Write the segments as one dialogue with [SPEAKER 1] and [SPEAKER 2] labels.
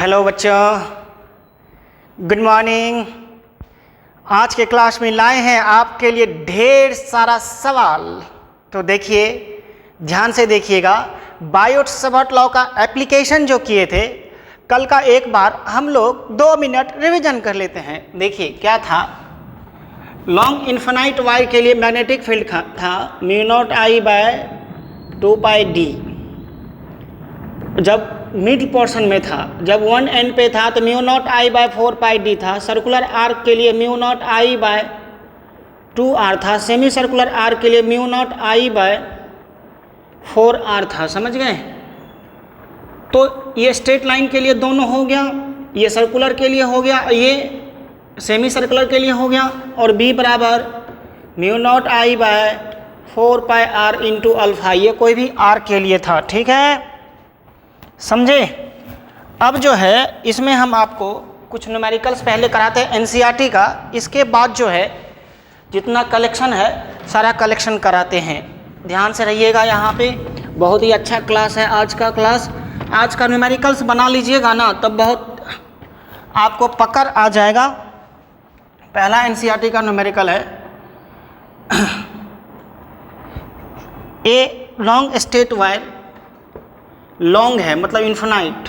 [SPEAKER 1] Hello बच्चों, good morning. आज के क्लास में लाए हैं आपके लिए ढेर सारा सवाल। तो देखिए, ध्यान से देखिएगा। बायोट सावर्ट लॉ का एप्लीकेशन जो किए थे कल का, एक बार हम लोग 2 मिनट रिवीजन कर लेते हैं। देखिए क्या था। लॉन्ग इन्फिनाइट वायर के लिए मैग्नेटिक फील्ड था μ0I/2πd। जब मिड पोर्शन में था, जब 1 एंड पे था तो μ0I/4πd था। सर्कुलर आर्क के लिए μ0I/2r था। सेमी सर्कुलर आर्क के लिए μ0I/4r था। समझ गए? तो ये स्ट्रेट लाइन के लिए दोनों हो गया, ये सर्कुलर के लिए हो गया, ये सेमी सर्कुलर के लिए हो गया। और b बराबर μ0I/4πr इंटू अल्फा, ये कोई भी r के लिए था। ठीक है, समझे? अब जो है इसमें हम आपको कुछ न्यूमेरिकल्स पहले कराते हैं एनसीईआरटी का। इसके बाद जो है जितना कलेक्शन है सारा कलेक्शन कराते हैं। ध्यान से रहिएगा, यहाँ पे बहुत ही अच्छा क्लास है आज का क्लास। आज का न्यूमेरिकल्स बना लीजिएगा ना, तब बहुत आपको पकड़ आ जाएगा। पहला एनसीईआरटी का न्यूमेरिकल है a long straight wire, long है मतलब इन्फिनाइट।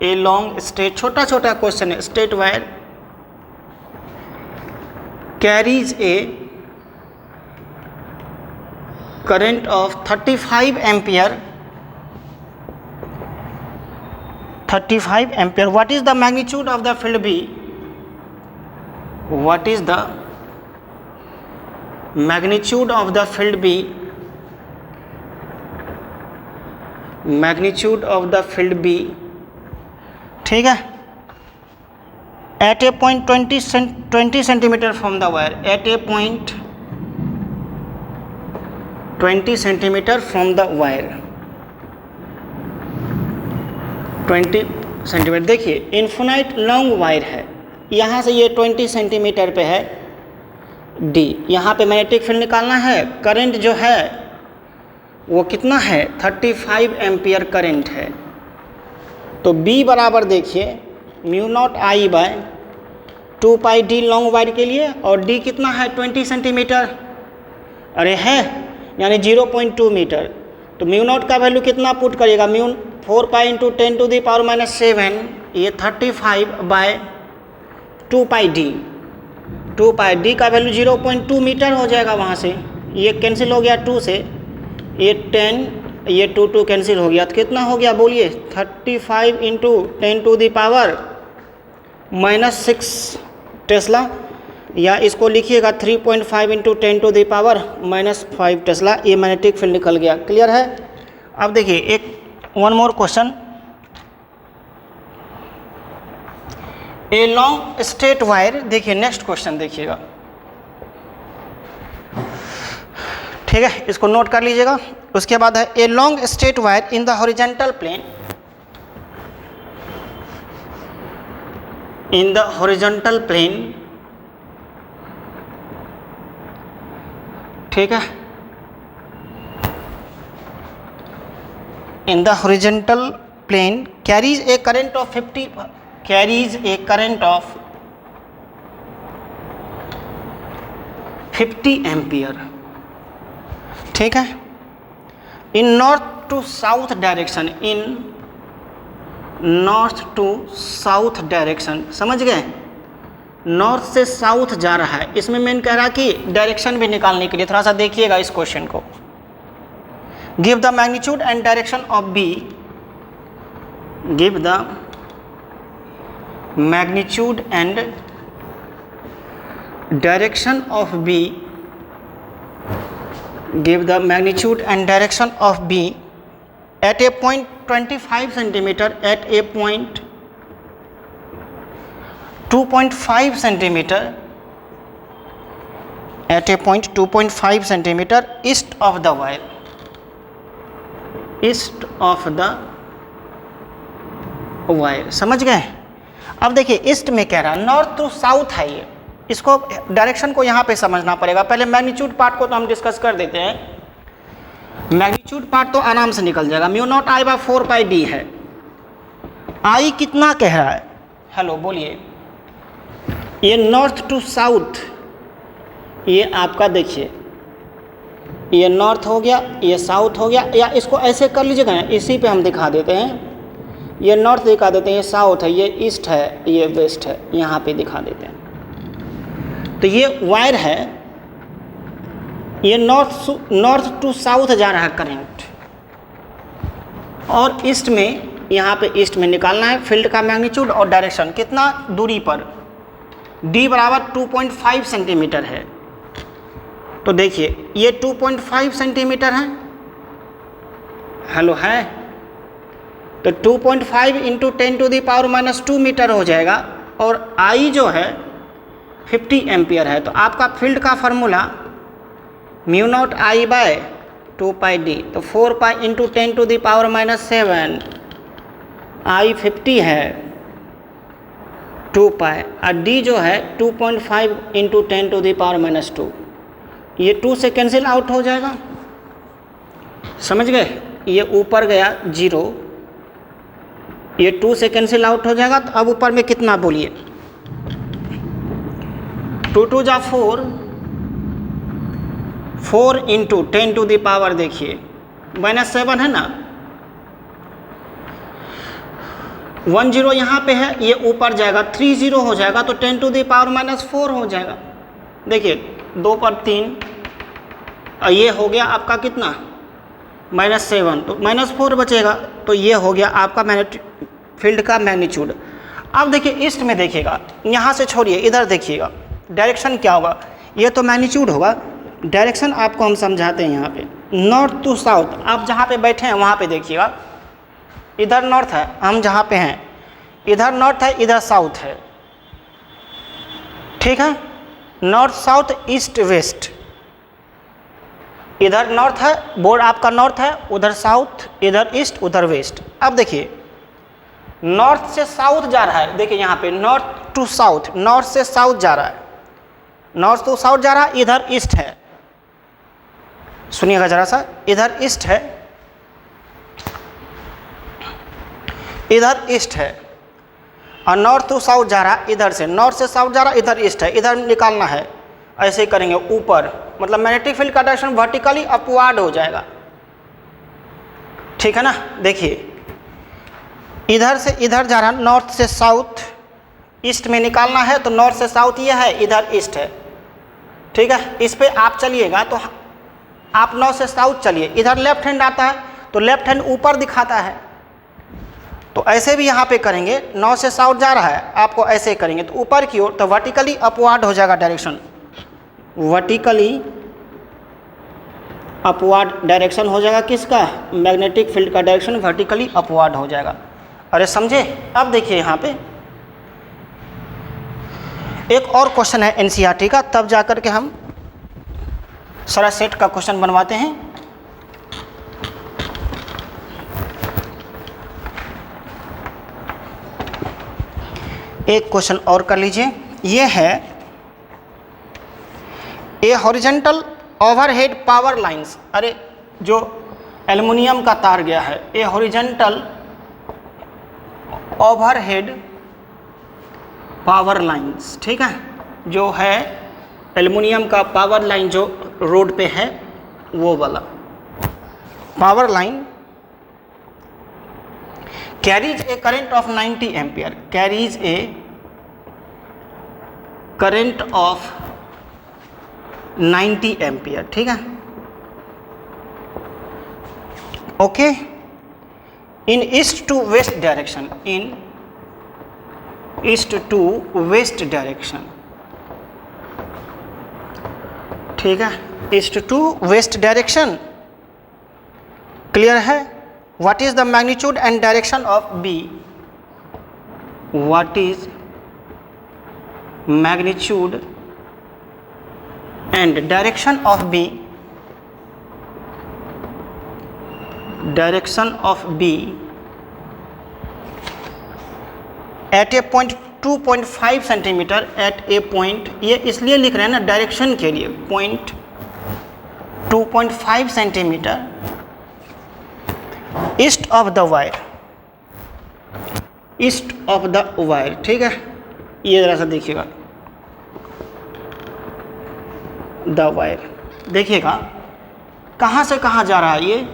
[SPEAKER 1] ए लॉन्ग स्ट्रेट, छोटा छोटा क्वेश्चन है। Straight wire carries a current of 35 ampere. 35 ampere. What is the magnitude of the field B? What is the magnitude of the field B? Magnitude of the field B, ठीक है, at a point 20 centimetre from the wire. At a point 20 centimetre from the wire. 20 centimetre. देखिए infinite long wire है, यहाँ से ये 20 centimetre पे है D. यहाँ पे मैग्नेटिक फील्ड निकालना है। करंट जो है वो कितना है? 35 एम्पियर करंट है। तो B बराबर देखिए μ0I/2πd लॉन्ग वायर के लिए, और D कितना है? 20 सेंटीमीटर। अरे है, यानी 0.2 मीटर। तो μ0 का वैल्यू कितना पुट करिएगा? 4π × 10⁻⁻7, ये 35/2πd। 2πd का वैल्यू 0.2 मीटर हो जाएगा। वहाँ से ये कैंसिल हो गया 2 से, ये 10, ये 2 कैंसिल हो गया। तो कितना हो गया बोलिए? 35 × 10⁻⁻6 टेस्ला, या इसको लिखिएगा 3.5 × 10⁻⁻5 टेस्ला। ये मैग्नेटिक फील्ड निकल गया। क्लियर है? अब देखिए एक वन मोर क्वेश्चन। ए लॉन्ग स्ट्रेट वायर। देखिए नेक्स्ट क्वेश्चन देखिएगा, ठीक है, इसको नोट कर लीजिएगा। उसके बाद है a long straight wire in the horizontal plane. In the horizontal plane, ठीक है, in the horizontal plane carries a current of 50, carries a current of 50 ampere, ठीक है, in north to south direction. In north to south direction, समझ गए? North से south जा रहा है। इसमें मैंने कह रहा कि डायरेक्शन भी निकालने के लिए थोड़ा सा देखिएगा इस क्वेश्चन को। Give the magnitude and direction of B. Give the magnitude and direction of B. Give the magnitude and direction of B at a point 25 centimeter, at a point 2.5 centimeter, at a point 2.5 centimeter east of the wire, east of the wire। समझ गए? अब देखिए east में कह रहा, north to south है ये। इसको डायरेक्शन को यहाँ पे समझना पड़ेगा। पहले मैग्नीट्यूड पार्ट को तो हम डिस्कस कर देते हैं। मैग्नीट्यूड पार्ट तो आराम से निकल जाएगा। μ0I/4πd है। आई कितना कह रहा है, हेलो बोलिए, ये नॉर्थ टू साउथ, ये आपका देखिए ये नॉर्थ हो गया, ये साउथ हो गया, या इसको ऐसे कर लीजिएगा ना, इसी पे हम दिखा देते हैं, ये नॉर्थ दिखा देते हैं, ये साउथ है, ये ईस्ट है, ये वेस्ट है, यहाँ पे दिखा देते हैं। तो ये वायर है, ये नॉर्थ टू साउथ जा रहा है करंट, और ईस्ट में, यहाँ पे ईस्ट में निकालना है फील्ड का मैग्नीट्यूड और डायरेक्शन, कितना दूरी पर, d बराबर 2.5 सेंटीमीटर है। तो देखिए ये 2.5 सेंटीमीटर है, हेलो है, तो 2.5 इंटू 10⁻⁻² मीटर हो जाएगा, और I जो है 50 एम्पियर है। तो आपका फील्ड का फार्मूला μ0I/2πd, तो 4π इंटू 10⁻⁻7, I 50 है, 2π, और d जो है 2.5 इंटू 10⁻², ये 2 से कैंसिल आउट हो जाएगा, समझ गए, ये ऊपर गया 0, ये 2 से कैंसिल आउट हो जाएगा। तो अब ऊपर में कितना बोलिए, 2 2 जा 4, 4 इंटू 10⁻, देखिए -7 है ना, 1 0 यहाँ पे है, ये ऊपर जाएगा 3 0 हो जाएगा, तो 10⁻⁻4 हो जाएगा। देखिए 2 पर 3, ये हो गया आपका कितना -7, तो -4 बचेगा, तो ये हो गया आपका फील्ड का मैग्नीट्यूड। अब देखिए ईस्ट में देखिएगा, यहाँ से छोड़िए, इधर देखिएगा डायरेक्शन क्या होगा, ये तो मैग्नीट्यूड होगा, डायरेक्शन आपको हम समझाते हैं। यहाँ पे नॉर्थ टू साउथ, आप जहाँ पे बैठे हैं वहाँ पे देखिएगा, इधर नॉर्थ है, हम जहाँ पे हैं इधर नॉर्थ है, इधर साउथ है, ठीक है, नॉर्थ साउथ ईस्ट वेस्ट, इधर नॉर्थ है, बोर्ड आपका नॉर्थ है, उधर साउथ, इधर ईस्ट, उधर वेस्ट। अब देखिए नॉर्थ से साउथ जा रहा है, देखिए यहाँ पे नॉर्थ टू साउथ, नॉर्थ से साउथ जा रहा है, नॉर्थ टू साउथ जा रहा है, इधर ईस्ट है, सुनिएगा जरा सा, इधर ईस्ट है, इधर ईस्ट है, और नॉर्थ टू साउथ जा रहा है, इधर से नॉर्थ से साउथ जा रहा है, इधर ईस्ट है, इधर निकालना है, ऐसे ही करेंगे ऊपर, मतलब मैग्नेटिक फील्ड का डायरेक्शन वर्टिकली अपवार्ड हो जाएगा, ठीक है ना। देखिए इधर से इधर जा रहा है, नॉर्थ से साउथ, ईस्ट में निकालना है, तो नॉर्थ से साउथ ये है, इधर ईस्ट है, ठीक है। इस पे आप चलिएगा तो आप नॉर्थ से साउथ चलिए, इधर लेफ्ट हैंड आता है, तो लेफ्ट हैंड ऊपर दिखाता है, तो ऐसे भी यहाँ पे करेंगे, नॉर्थ से साउथ जा रहा है, आपको ऐसे करेंगे तो ऊपर की ओर, तो वर्टिकली अपवार्ड हो जाएगा डायरेक्शन, वर्टिकली अपवार्ड डायरेक्शन हो जाएगा, किसका, मैग्नेटिक फील्ड का डायरेक्शन वर्टिकली अपवार्ड हो जाएगा। अरे समझे। अब देखिए यहाँ पे एक और क्वेश्चन है एनसीईआरटी का, तब जाकर के हम सारा सेट का क्वेश्चन बनवाते हैं। एक क्वेश्चन और कर लीजिए, ये है ए हॉरिजॉन्टल ओवरहेड पावर लाइंस, अरे जो एल्युमिनियम का तार गया है, ए हॉरिजॉन्टल ओवरहेड पावर लाइंस, ठीक है, जो है एल्युमिनियम का पावर लाइन जो रोड पे है वो वाला power line, carries a current of 90 ampere, carries a current of 90 ampere, ठीक है, okay, in east to west direction, in east to west direction, ठीक है, east to west direction, clear है। What is the magnitude and direction of B? What is magnitude and direction of B? Direction of B at a point 2.5 centimetre at a point, ये इसलिए लिख रहे हैं ना direction के लिए, point 2.5 centimetre east of the wire, east of the wire, ठीक है। ये ज़रा सा देखिएगा, द वायर, देखिएगा कहाँ से कहाँ जा रहा है, ये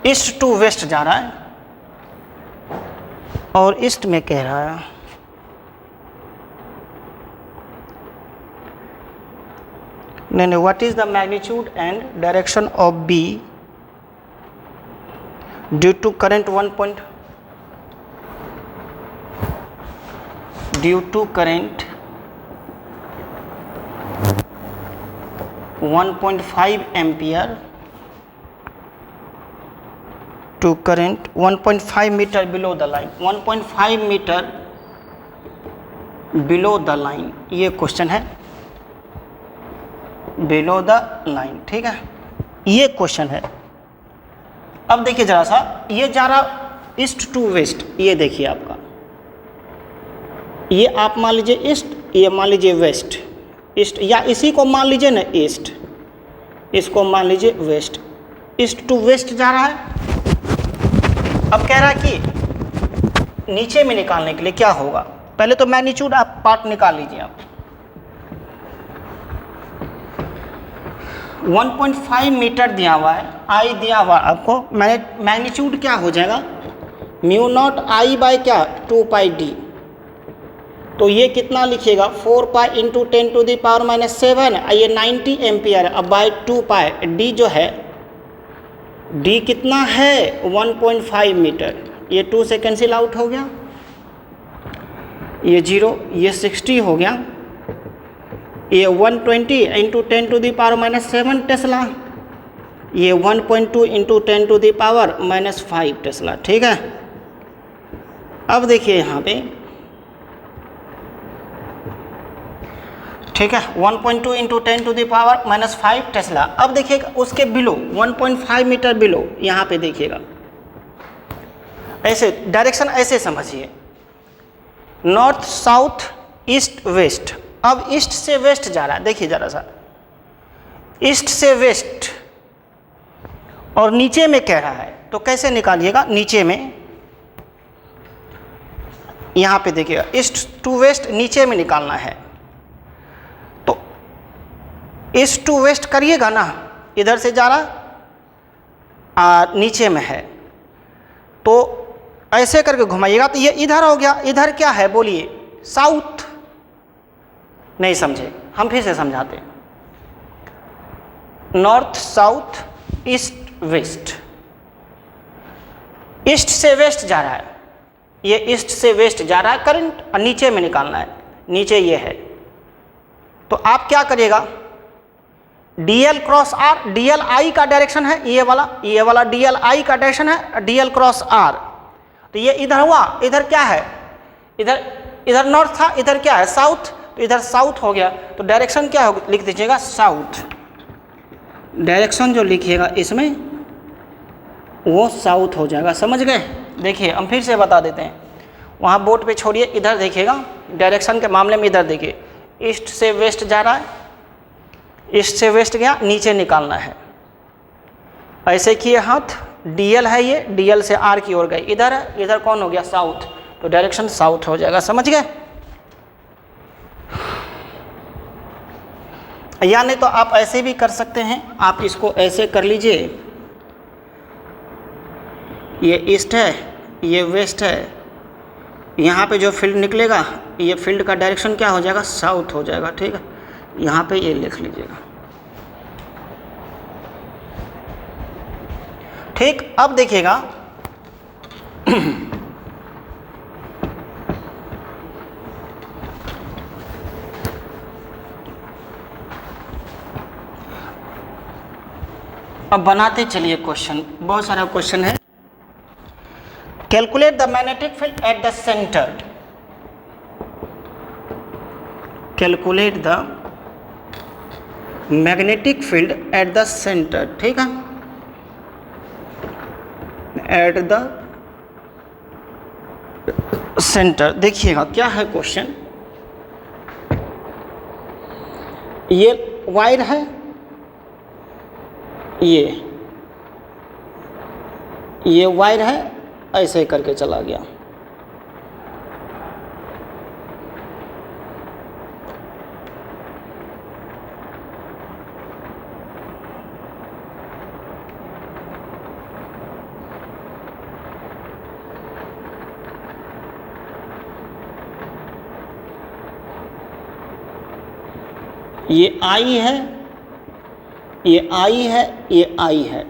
[SPEAKER 1] ईस्ट टू वेस्ट जा रहा है और ईस्ट में कह रहा है नहीं, what is the magnitude and direction of B due to current 1.5 ampere to current 1.5 meter below the line, 1.5 metre below the line, ये क्वेश्चन है, बिलो द लाइन, ठीक है, ये क्वेश्चन है। अब देखिए जरा सा, ये जा रहा ईस्ट टू वेस्ट, ये देखिए आपका, ये आप मान लीजिए ईस्ट, ये मान लीजिए वेस्ट, ईस्ट, या इसी को मान लीजिए ना ईस्ट, इसको मान लीजिए वेस्ट, ईस्ट टू वेस्ट जा रहा है। अब कह रहा है कि नीचे में निकालने के लिए क्या होगा, पहले तो मैग्नीट्यूड आप पार्ट निकाल लीजिए आप। 1.5 मीटर दिया हुआ है, आई दिया हुआ आपको, मैग्नीट्यूड क्या हो जाएगा, म्यू नॉट आई बाय क्या 2 पाई डी, तो ये कितना लिखिएगा 4 pi into 10 to the power -7, ये 90 एम्पियर। अब बाय 2 पाई डी जो है, डी कितना है 1.5 मीटर, ये 2 से कैंसिल आउट हो गया, ये 0, ये 60 हो गया, ये 120 into 10 to the power -7 tesla, ये 1.2 into 10 to the power -5 tesla, ठीक है। अब देखिए यहाँ पे, ठीक है, 1.2 into 10 to the power -5 tesla. अब देखिएगा उसके बिलो 1.5 मीटर बिलो, यहाँ पे देखिएगा, ऐसे डायरेक्शन ऐसे समझिए, नॉर्थ साउथ ईस्ट वेस्ट। अब ईस्ट से वेस्ट जा रहा है, देखिए जरा सा, ईस्ट से वेस्ट और नीचे में कह रहा है, तो कैसे निकालिएगा, नीचे में यहाँ पे देखिएगा, ईस्ट टू वेस्ट नीचे में निकालना है, तो ईस्ट टू वेस्ट करिएगा ना, इधर से जा रहा नीचे में है, तो ऐसे करके घुमाइएगा, तो ये इधर हो गया, इधर क्या है बोलिए, साउथ। नहीं समझे, हम फिर से समझाते हैं, north south east west, east से वेस्ट जा रहा है, ये ईस्ट से वेस्ट जा रहा है करंट, और नीचे में निकालना है, नीचे ये है, तो आप क्या करिएगा, डीएल क्रॉस आर, डीएल आई का डायरेक्शन है, ये वाला डीएल आई का डायरेक्शन है, डीएल क्रॉस आर, तो ये इधर हुआ, इधर क्या है, इधर नॉर्थ था, इधर क्या है साउथ, तो इधर साउथ हो गया, तो डायरेक्शन क्या होगा, लिख दीजिएगा साउथ, डायरेक्शन जो लिखिएगा इसमें वो साउथ हो जाएगा, समझ गए। देखिए हम फिर से बता देते हैं, वहाँ बोर्ड पे छोड़िए, इधर देखिएगा, डायरेक्शन के मामले में इधर देखिए, ईस्ट से वेस्ट जा रहा है, ईस्ट से वेस्ट गया, नीचे निकालना है, ऐसे किए हाथ, डीएल है ये, डीएल से आर की ओर गए, इधर है, इधर कौन हो गया साउथ, तो डायरेक्शन साउथ हो जाएगा, समझ गए। या नहीं तो आप ऐसे भी कर सकते हैं, आप इसको ऐसे कर लीजिए, ये ईस्ट है, ये वेस्ट है, यहाँ पे जो फील्ड निकलेगा, ये फील्ड का डायरेक्शन क्या हो जाएगा, साउथ हो जाएगा, ठीक है, यहाँ पे ये लिख लीजिएगा, ठीक। अब देखिएगा अब बनाते चलिए क्वेश्चन, बहुत सारा क्वेश्चन है। Calculate the magnetic field at the centre, calculate the magnetic field at the centre, ठीक है, एट द सेंटर। देखिएगा क्या है क्वेश्चन, ये वायर है, ये वायर है, ऐसे करके चला गया। ये आई है, ये आई है, ये आई है,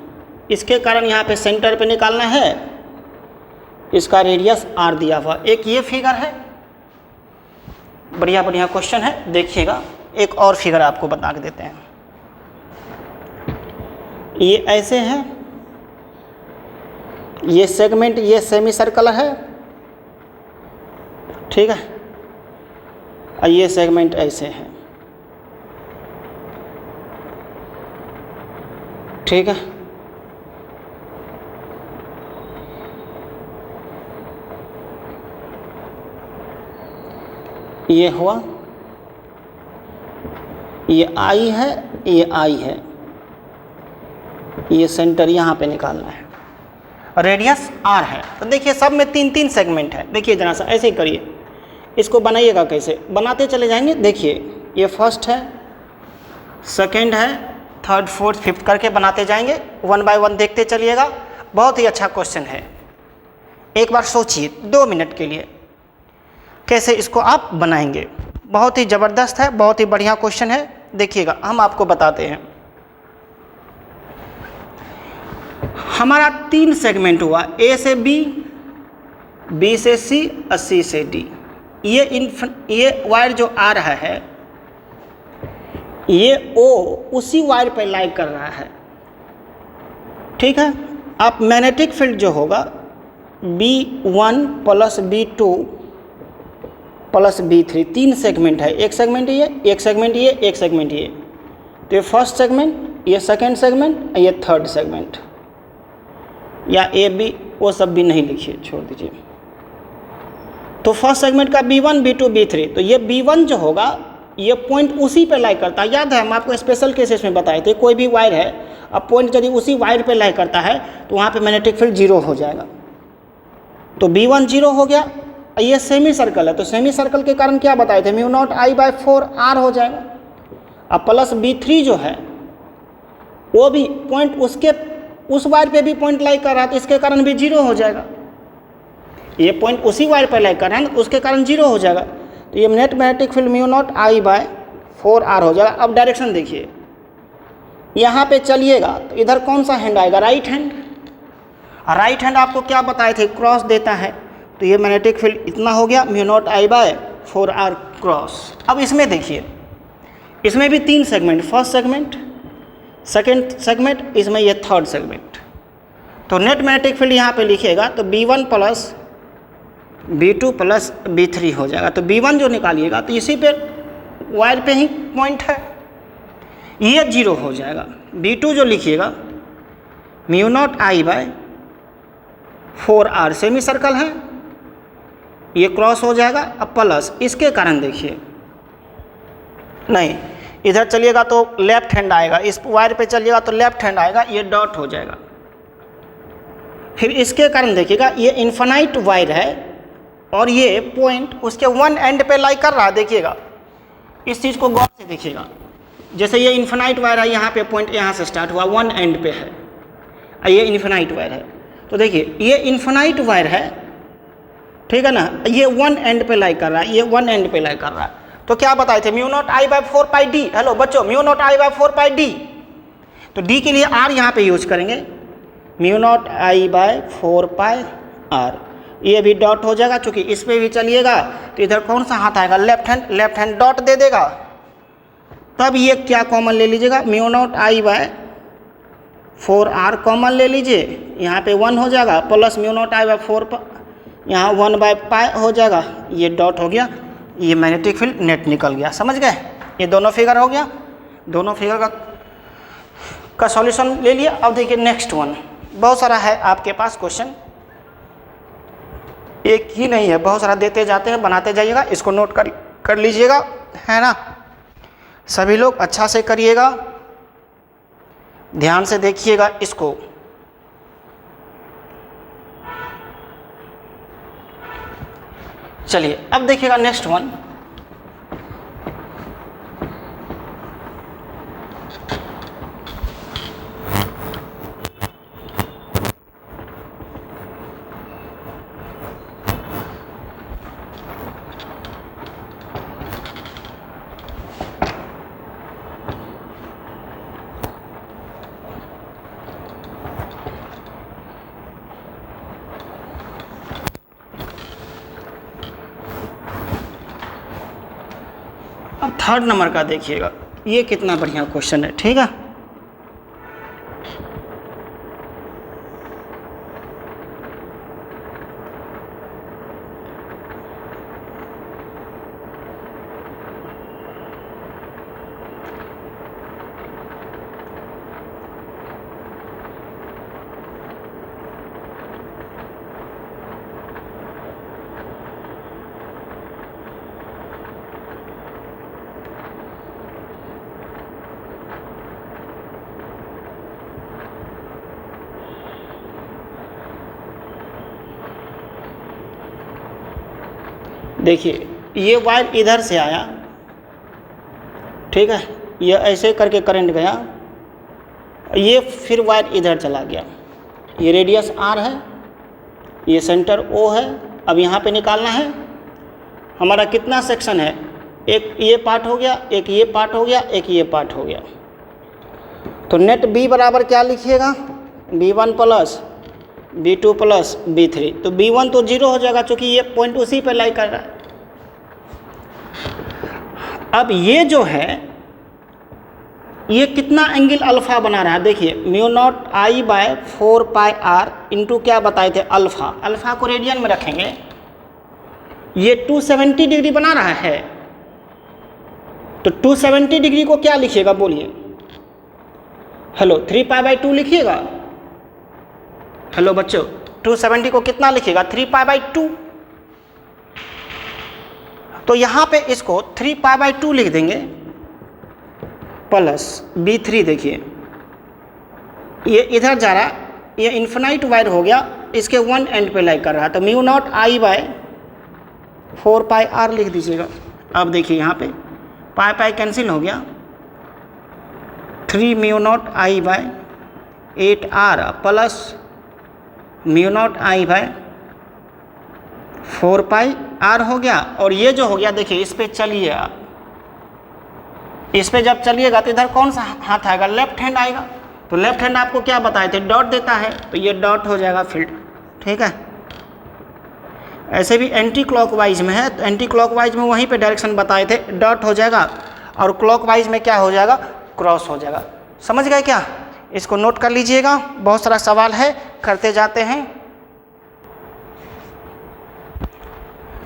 [SPEAKER 1] इसके कारण यहाँ पे सेंटर पे निकालना है, इसका रेडियस आर दिया हुआ। एक ये फिगर है, बढ़िया बढ़िया क्वेश्चन है, देखिएगा। एक और फिगर आपको बता के देते हैं। ये ऐसे है, ये सेगमेंट, ये सेमी सर्कल है, ठीक है, और ये सेगमेंट ऐसे है, ठीक है। ये हुआ, ये आई है, ये आई है, ये सेंटर यहाँ पे निकालना है, रेडियस आर है। तो देखिए सब में 3-3 सेगमेंट है। देखिए जरा सा ऐसे ही करिए, इसको बनाइएगा। कैसे बनाते चले जाएंगे, देखिए ये फर्स्ट है, सेकंड है, थर्ड, फोर्थ, फिफ्थ करके बनाते जाएंगे, 1 बाय 1 देखते चलिएगा। बहुत ही अच्छा क्वेश्चन है, एक बार सोचिए 2 मिनट के लिए कैसे इसको आप बनाएंगे। बहुत ही ज़बरदस्त है, बहुत ही बढ़िया क्वेश्चन है। देखिएगा हम आपको बताते हैं। हमारा 3 सेगमेंट हुआ, ए से बी, बी से सी और सी से डी। ये वायर जो आ रहा है, ये ओ उसी वायर पर लाई कर रहा है, ठीक है। अब मैग्नेटिक फील्ड जो होगा B1 plus B2 plus B3, 3 segment है, एक सेगमेंट ये, एक सेगमेंट ये, एक सेगमेंट ये। तो ये फर्स्ट सेगमेंट, ये सेकंड सेगमेंट, ये थर्ड सेगमेंट, या ए बी वो सब भी नहीं लिखिए, छोड़ दीजिए। तो फर्स्ट सेगमेंट का B1 B2 B3, तो ये B1 जो होगा ये पॉइंट उसी पे लाई करता है। याद है हम आपको स्पेशल केसेस में बताए थे, कोई भी वायर है, अब पॉइंट यदि उसी वायर पे लाई करता है तो वहाँ पे मैग्नेटिक फील्ड 0 हो जाएगा। तो B1 0 हो गया। ये सेमी सर्कल है, तो सेमी सर्कल के कारण क्या बताए थे, μ0 I/4R हो जाएगा। अब प्लस B3 जो है वो भी पॉइंट उसके उस वायर पे भी पॉइंट लाई कर रहा है, तो इसके कारण भी 0 हो जाएगा। ये पॉइंट उसी वायर पर लाई कर रहा है ना, उसके कारण 0 हो जाएगा। तो ये नेट मैग्नेटिक फील्ड μ0 I/4R हो जाएगा। अब डायरेक्शन देखिए, यहाँ पे चलिएगा तो इधर कौन सा हैंड आएगा, राइट हैंड। राइट हैंड आपको क्या बताए थे, क्रॉस देता है। तो ये मैग्नेटिक फील्ड इतना हो गया μ0 I/4R क्रॉस। अब इसमें देखिए, इसमें भी 3 segment, first segment, second segment, इसमें ये थर्ड सेगमेंट। तो नेट मैग्नेटिक फील्ड यहाँ पे लिखिएगा तो B1 plus B2 plus B3 हो जाएगा। तो B1 जो निकालिएगा तो इसी पे वायर पे ही पॉइंट है, ये 0 हो जाएगा। B2 जो लिखिएगा μ0 I/4R सेमी सर्कल है, ये क्रॉस हो जाएगा। अब प्लस इसके कारण देखिए, नहीं इधर चलिएगा तो लेफ्ट हैंड आएगा, इस वायर पे चलिएगा तो लेफ्ट हैंड आएगा, ये डॉट हो जाएगा। फिर इसके कारण देखिएगा ये इन्फिनाइट वायर है और ये पॉइंट उसके 1 एंड पे लाई कर रहा है। देखिएगा इस चीज़ को गौर से देखिएगा, जैसे ये इन्फिनाइट वायर है, यहाँ पे पॉइंट यहाँ से स्टार्ट हुआ, 1 एंड पे है, ये इन्फिनाइट वायर है। तो देखिए ये इन्फिनाइट वायर है, ठीक है ना, ये 1 एंड पे लाई कर रहा है, ये 1 एंड पे लाई कर रहा है। तो क्या बताए थे, μ0 I/4πD। हेलो बच्चों, μ0 I/4πD। तो D के लिए R यहाँ पे यूज करेंगे, μ0 I/4πR। ये भी डॉट हो जाएगा, चूंकि इस पे भी चलिएगा तो इधर कौन सा हाथ आएगा, लेफ्ट हैंड डॉट दे देगा। तब ये क्या कॉमन ले लीजिएगा, μ0 I/4R कॉमन ले लीजिए, यहाँ पे 1 हो जाएगा, प्लस μ0 I/4 यहाँ 1/π हो जाएगा, ये डॉट हो गया, ये मैग्नेटिक फील्ड नेट निकल गया। समझ गए, ये दोनों फिगर हो गया, दोनों फिगर का सॉल्यूशन ले लिया। अब देखिए नेक्स्ट वन, बहुत सारा है आपके पास क्वेश्चन, एक ही नहीं है, बहुत सारा देते जाते हैं, बनाते जाइएगा, इसको नोट कर लीजिएगा, है ना। सभी लोग अच्छा से करिएगा, ध्यान से देखिएगा इसको। चलिए अब देखिएगा नेक्स्ट वन, अब थर्ड नंबर का देखिएगा, ये कितना बढ़िया क्वेश्चन है, ठीक है। देखिए ये वायर इधर से आया, ठीक है, ये ऐसे करके करंट गया, ये फिर वायर इधर चला गया, ये रेडियस आर है, ये सेंटर ओ है। अब यहाँ पे निकालना है हमारा कितना सेक्शन है, एक ये पार्ट हो गया, एक ये पार्ट हो गया, एक ये पार्ट हो गया। तो नेट बी बराबर क्या लिखिएगा, b1 plus b2 plus b3। तो b1 तो 0 हो जाएगा क्योंकि ये पॉइंट उसी पे लाई कर रहा है। अब ये जो है ये कितना एंगल अल्फा बना रहा है, देखिए mu naught I by 4 pi r into क्या बताए थे अल्फा, अल्फा को रेडियन में रखेंगे, ये 270 डिग्री बना रहा है। तो 270 डिग्री को क्या लिखिएगा बोलिए, हेलो 3 पाई बाई 2 लिखिएगा। हेलो बच्चों 270 को कितना लिखिएगा 3 पाई बाई 2। तो यहाँ पे इसको 3 पाई बाई 2 लिख देंगे प्लस b3। देखिए ये इधर जा रहा, ये इन्फिनाइट वायर हो गया, इसके वन एंड पे लाई कर रहा, तो mu naught I by 4 pi r लिख दीजिएगा। अब देखिए यहाँ पे पाई पाई कैंसिल हो गया, 3 mu naught I by 8 r plus mu naught I by 4 pi r हो गया। और ये जो हो गया देखिए इस पे चलिए आप, इस पे जब चलिएगा तो इधर कौन सा हाथ आएगा, लेफ्ट हैंड आएगा। तो लेफ्ट हैंड आपको क्या बताए थे, डॉट देता है, तो ये डॉट हो जाएगा फील्ड, ठीक है। ऐसे भी एंटी क्लॉकवाइज में है, तो एंटी क्लॉकवाइज में वहीं पे डायरेक्शन बताए थे, डॉट हो जाएगा, और क्लॉकवाइज में क्या हो जाएगा, क्रॉस हो जाएगा। समझ गए क्या, इसको नोट कर लीजिएगा, बहुत सारा सवाल है, करते जाते हैं।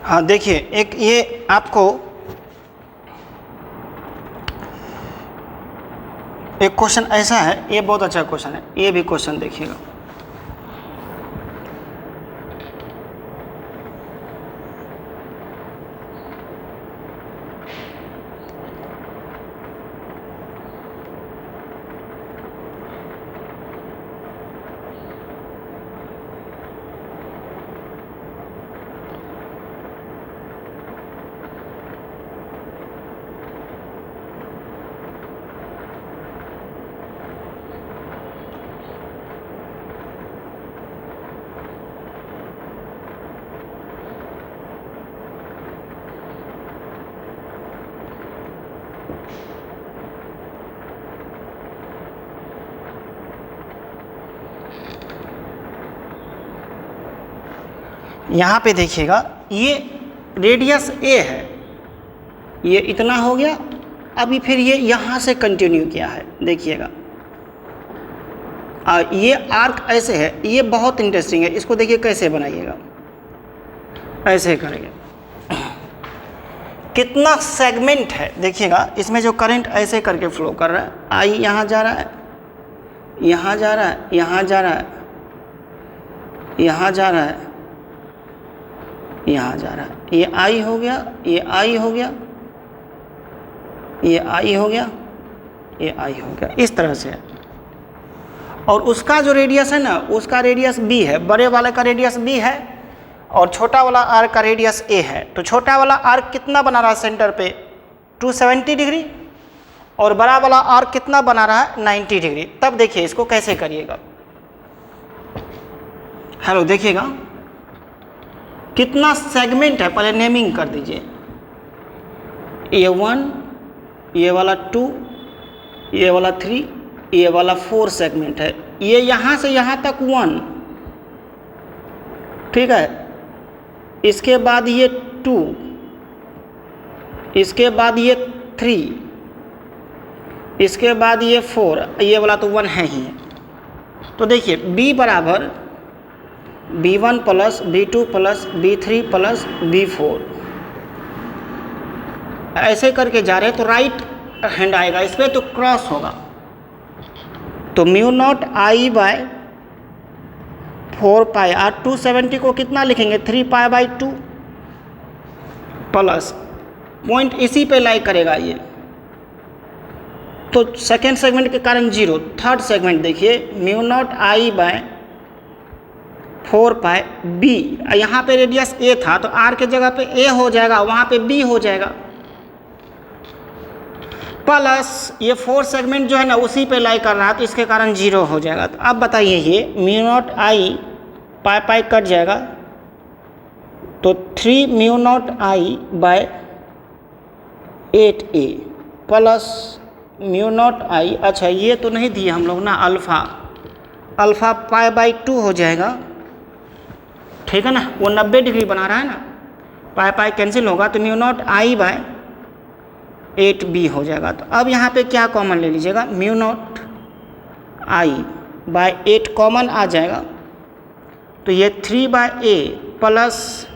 [SPEAKER 1] हाँ देखिए एक ये आपको एक क्वेश्चन ऐसा है, ये बहुत अच्छा क्वेश्चन है, ये भी क्वेश्चन देखिएगा। यहाँ पे देखिएगा ये रेडियस ए है, ये इतना हो गया, अभी फिर ये यहाँ से कंटिन्यू किया है, देखिएगा ये आर्क ऐसे है, ये बहुत इंटरेस्टिंग है, इसको देखिए कैसे बनाइएगा, ऐसे करेंगे, कितना सेगमेंट है देखिएगा, इसमें जो करंट ऐसे करके फ्लो कर रहा है, आई यहाँ जा रहा है, यहाँ जा रहा है, यहाँ जा रहा है, यहाँ जा रहा है, यहाँ जा रहा है, ये आई हो गया, ये आई हो गया, ये आई हो गया, ये आई हो गया, इस तरह से है। और उसका जो रेडियस है ना, उसका रेडियस बी है, बड़े वाले का रेडियस बी है, और छोटा वाला आर्क का रेडियस ए है, तो छोटा वाला आर्क कितना बना रहा है सेंटर पे 270 डिग्री और बड़ा वाला आर्क कितना बना रहा है 90 डिग्री। तब देखिए इसको कैसे करिएगा। हेलो देखिएगा कितना सेगमेंट है, पहले नेमिंग कर दीजिए। A1, ये वाला 2, ये वाला 3, ये वाला 4 सेगमेंट है। ये यहाँ से यहाँ तक 1, ठीक है। इसके बाद ये 2, इसके बाद ये 3, इसके बाद ये 4, ये वाला तो 1 है ही। तो देखिए B बराबर B1 plus B2 plus B3 plus B4 ऐसे करके जा रहे हैं, तो राइट हैंड आएगा इस पर, तो क्रॉस होगा। तो म्यू नॉट आई बाय 4 पाई और 270 को कितना लिखेंगे 3 पाई बाई 2 प्लस पॉइंट इसी पे लाई करेगा ये, तो सेकेंड सेगमेंट के कारण 0। थर्ड सेगमेंट देखिए mu naught I by 4 pi B, यहाँ पे रेडियस ए था तो आर के जगह पे ए हो जाएगा, वहाँ पे बी हो जाएगा, प्लस ये 4 सेगमेंट जो है ना उसी पे लाई कर रहा है तो इसके कारण 0 हो जाएगा। तो अब बताइए ये mu naught I pi pi cut जाएगा, तो 3 mu naught I by 8a plus mu naught I, अच्छा ये तो नहीं दिए हम लोग ना अल्फ़ा पाई बाई 2 हो जाएगा, ठीक है ना। वो 90 डिग्री बना रहा है ना, पाई पाई कैंसिल होगा तो म्यू नॉट आई बाय 8b हो जाएगा। तो अब यहाँ पे क्या कॉमन ले लीजिएगा, mu naught I by 8 common आ जाएगा, तो ये 3 by a plus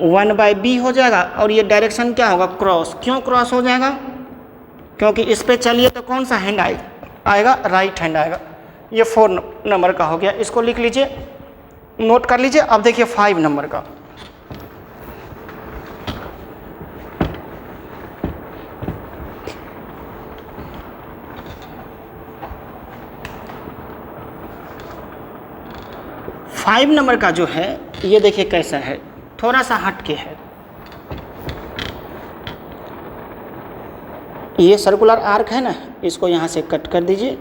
[SPEAKER 1] 1 by b हो जाएगा। और ये डायरेक्शन क्या होगा क्रॉस, क्यों क्रॉस हो जाएगा, क्योंकि इस पे चलिए तो कौन सा हैंड आएगा राइट हैंड आएगा। ये 4 नंबर का हो गया, इसको लिख लीजिए, नोट कर लीजिए। अब देखिए 5 नंबर का, फाइव नंबर का जो है ये देखिए कैसा है, थोड़ा सा हट के है। ये सर्कुलर आर्क है ना, इसको यहाँ से कट कर दीजिए,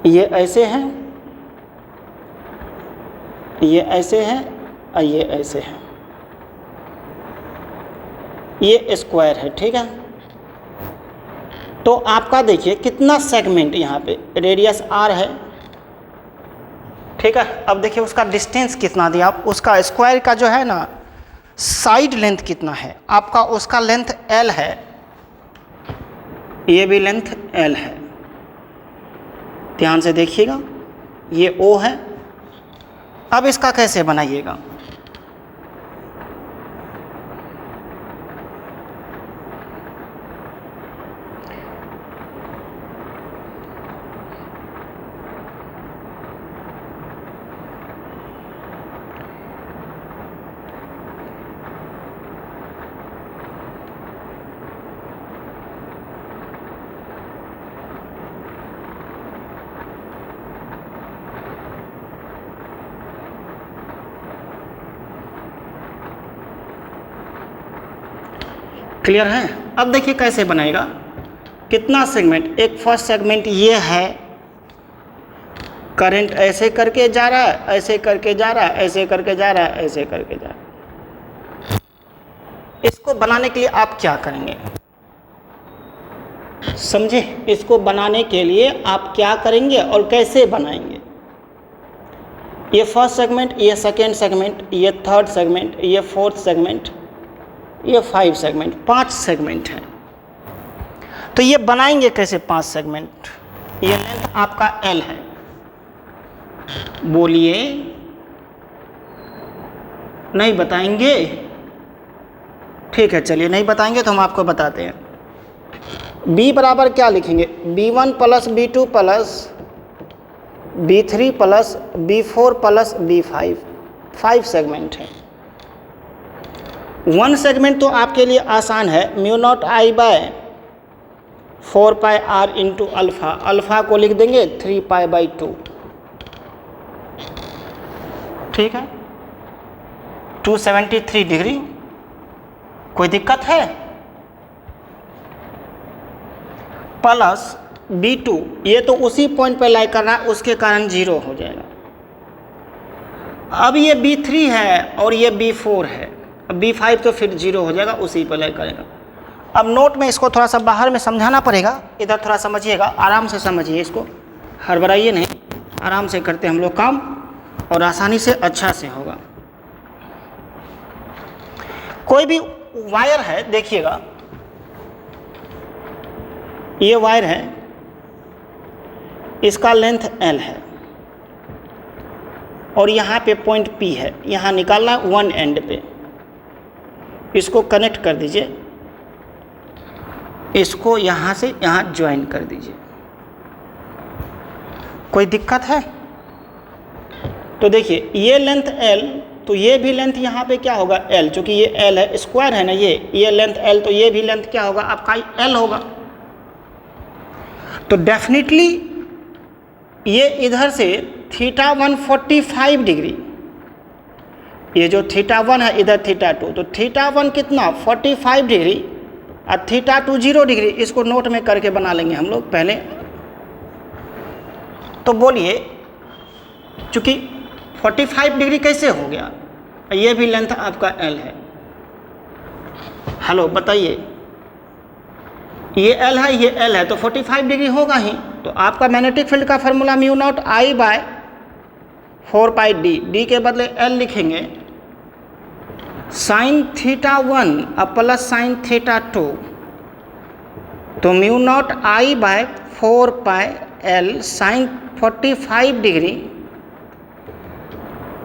[SPEAKER 1] ये ऐसे है, ये ऐसे है और ये ऐसे है, ये स्क्वायर है, ठीक है। तो आपका देखिए कितना सेगमेंट यहाँ पे रेडियस r है, ठीक है। अब देखिए उसका डिस्टेंस कितना दिया, उसका स्क्वायर का जो है ना साइड लेंथ कितना है आपका, उसका लेंथ l है, ये भी लेंथ l है, ध्यान से देखिएगा, ये O है। अब इसका कैसे बनाइएगा, क्लियर है। अब देखिए कैसे बनेगा, कितना सेगमेंट, एक फर्स्ट सेगमेंट ये है, करंट ऐसे करके जा रहा है, ऐसे करके जा रहा है, ऐसे करके जा रहा है, ऐसे करके जा रहा है। इसको बनाने के लिए आप क्या करेंगे समझे, इसको बनाने के लिए आप क्या करेंगे और कैसे बनाएंगे। ये फर्स्ट सेगमेंट, ये सेकेंड सेगमेंट, ये थर्ड सेगमेंट, ये फोर्थ सेगमेंट, ये 5 सेगमेंट, 5 सेगमेंट हैं। तो ये बनाएंगे कैसे 5 सेगमेंट, ये लेंथ आपका L है, बोलिए नहीं बताएंगे, ठीक है चलिए नहीं बताएंगे तो हम आपको बताते हैं। B बराबर क्या लिखेंगे, B1 plus B2 plus B3 plus B4 plus B5, 5 segment है। 1 सेगमेंट तो आपके लिए आसान है, mu naught I by 4 pi r into alpha, alpha को लिख देंगे 3 पाई बाई 2, ठीक है, 273 डिग्री। कोई दिक्कत है? प्लस B2, ये तो उसी पॉइंट पे लाई कर रहा है, उसके कारण 0 हो जाएगा। अब ये B3 है और ये B4 है, अब B5 तो फिर 0 हो जाएगा, उसी पर लाई करेगा। अब नोट में इसको थोड़ा सा बाहर में समझाना पड़ेगा, इधर थोड़ा समझिएगा, आराम से समझिए, इसको हड़बड़ाइए नहीं, आराम से करते हम लोग काम और आसानी से अच्छा से होगा। कोई भी वायर है, देखिएगा ये वायर है, इसका लेंथ L है और यहाँ पे पॉइंट P है, यहाँ निकालना 1 एंड पे, इसको कनेक्ट कर दीजिए, इसको यहाँ से यहाँ ज्वाइन कर दीजिए। कोई दिक्कत है? तो देखिए ये लेंथ L, तो ये भी लेंथ यहाँ पे क्या होगा L, चूँकि ये L है, स्क्वायर है ना ये लेंथ L, तो ये भी लेंथ क्या होगा आपका L होगा। तो डेफिनेटली ये इधर से θ1 45 डिग्री, ये जो θ1 है इधर θ2, तो θ1 कितना 45 डिग्री और θ2 0 डिग्री, इसको नोट में करके बना लेंगे हम लोग पहले। तो बोलिए चूँकि 45 डिग्री कैसे हो गया, ये भी लेंथ आपका L है। हेलो बताइए, ये L है, ये L है, तो 45 डिग्री होगा ही। तो आपका मैग्नेटिक फील्ड का formula mu naught I by 4 pi d, d के बदले L लिखेंगे, साइन θ1 अब प्लस साइन θ2, तो mu naught I by 4 pi L sine 45 degree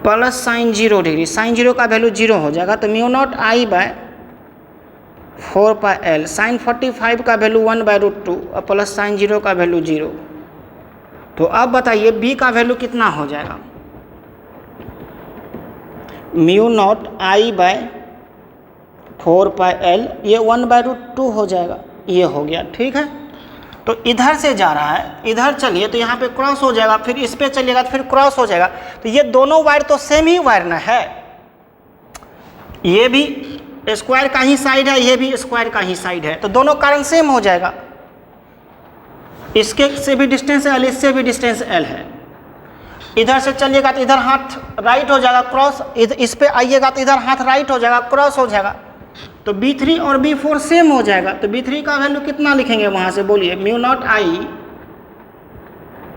[SPEAKER 1] plus sine 0 degree, sine 0 का वैल्यू 0 हो जाएगा, तो mu naught I by 4 pi L sine 45 का वैल्यू 1/√2 और प्लस साइन 0 का वैल्यू 0। तो अब बताइए B का वैल्यू कितना हो जाएगा, mu naught I by 4 pi L, ये 1/√2 हो जाएगा, ये हो गया, ठीक है। तो इधर से जा रहा है, इधर चलिए तो यहाँ पे क्रॉस हो जाएगा, फिर इस पे चलिएगा तो फिर क्रॉस हो जाएगा। तो ये दोनों वायर तो सेम ही वायर ना है, ये भी स्क्वायर का ही साइड है, ये भी स्क्वायर का ही साइड है, तो दोनों कारण सेम हो जाएगा। इसके से भी डिस्टेंस L, इससे भी डिस्टेंस L है। इधर से चलिएगा तो इधर हाथ राइट हो जाएगा क्रॉस, इस पे आइएगा तो इधर हाथ राइट हो जाएगा क्रॉस हो जाएगा, तो B3 और B4 सेम हो जाएगा। तो B3 का वैल्यू कितना लिखेंगे वहाँ से, बोलिए mu naught I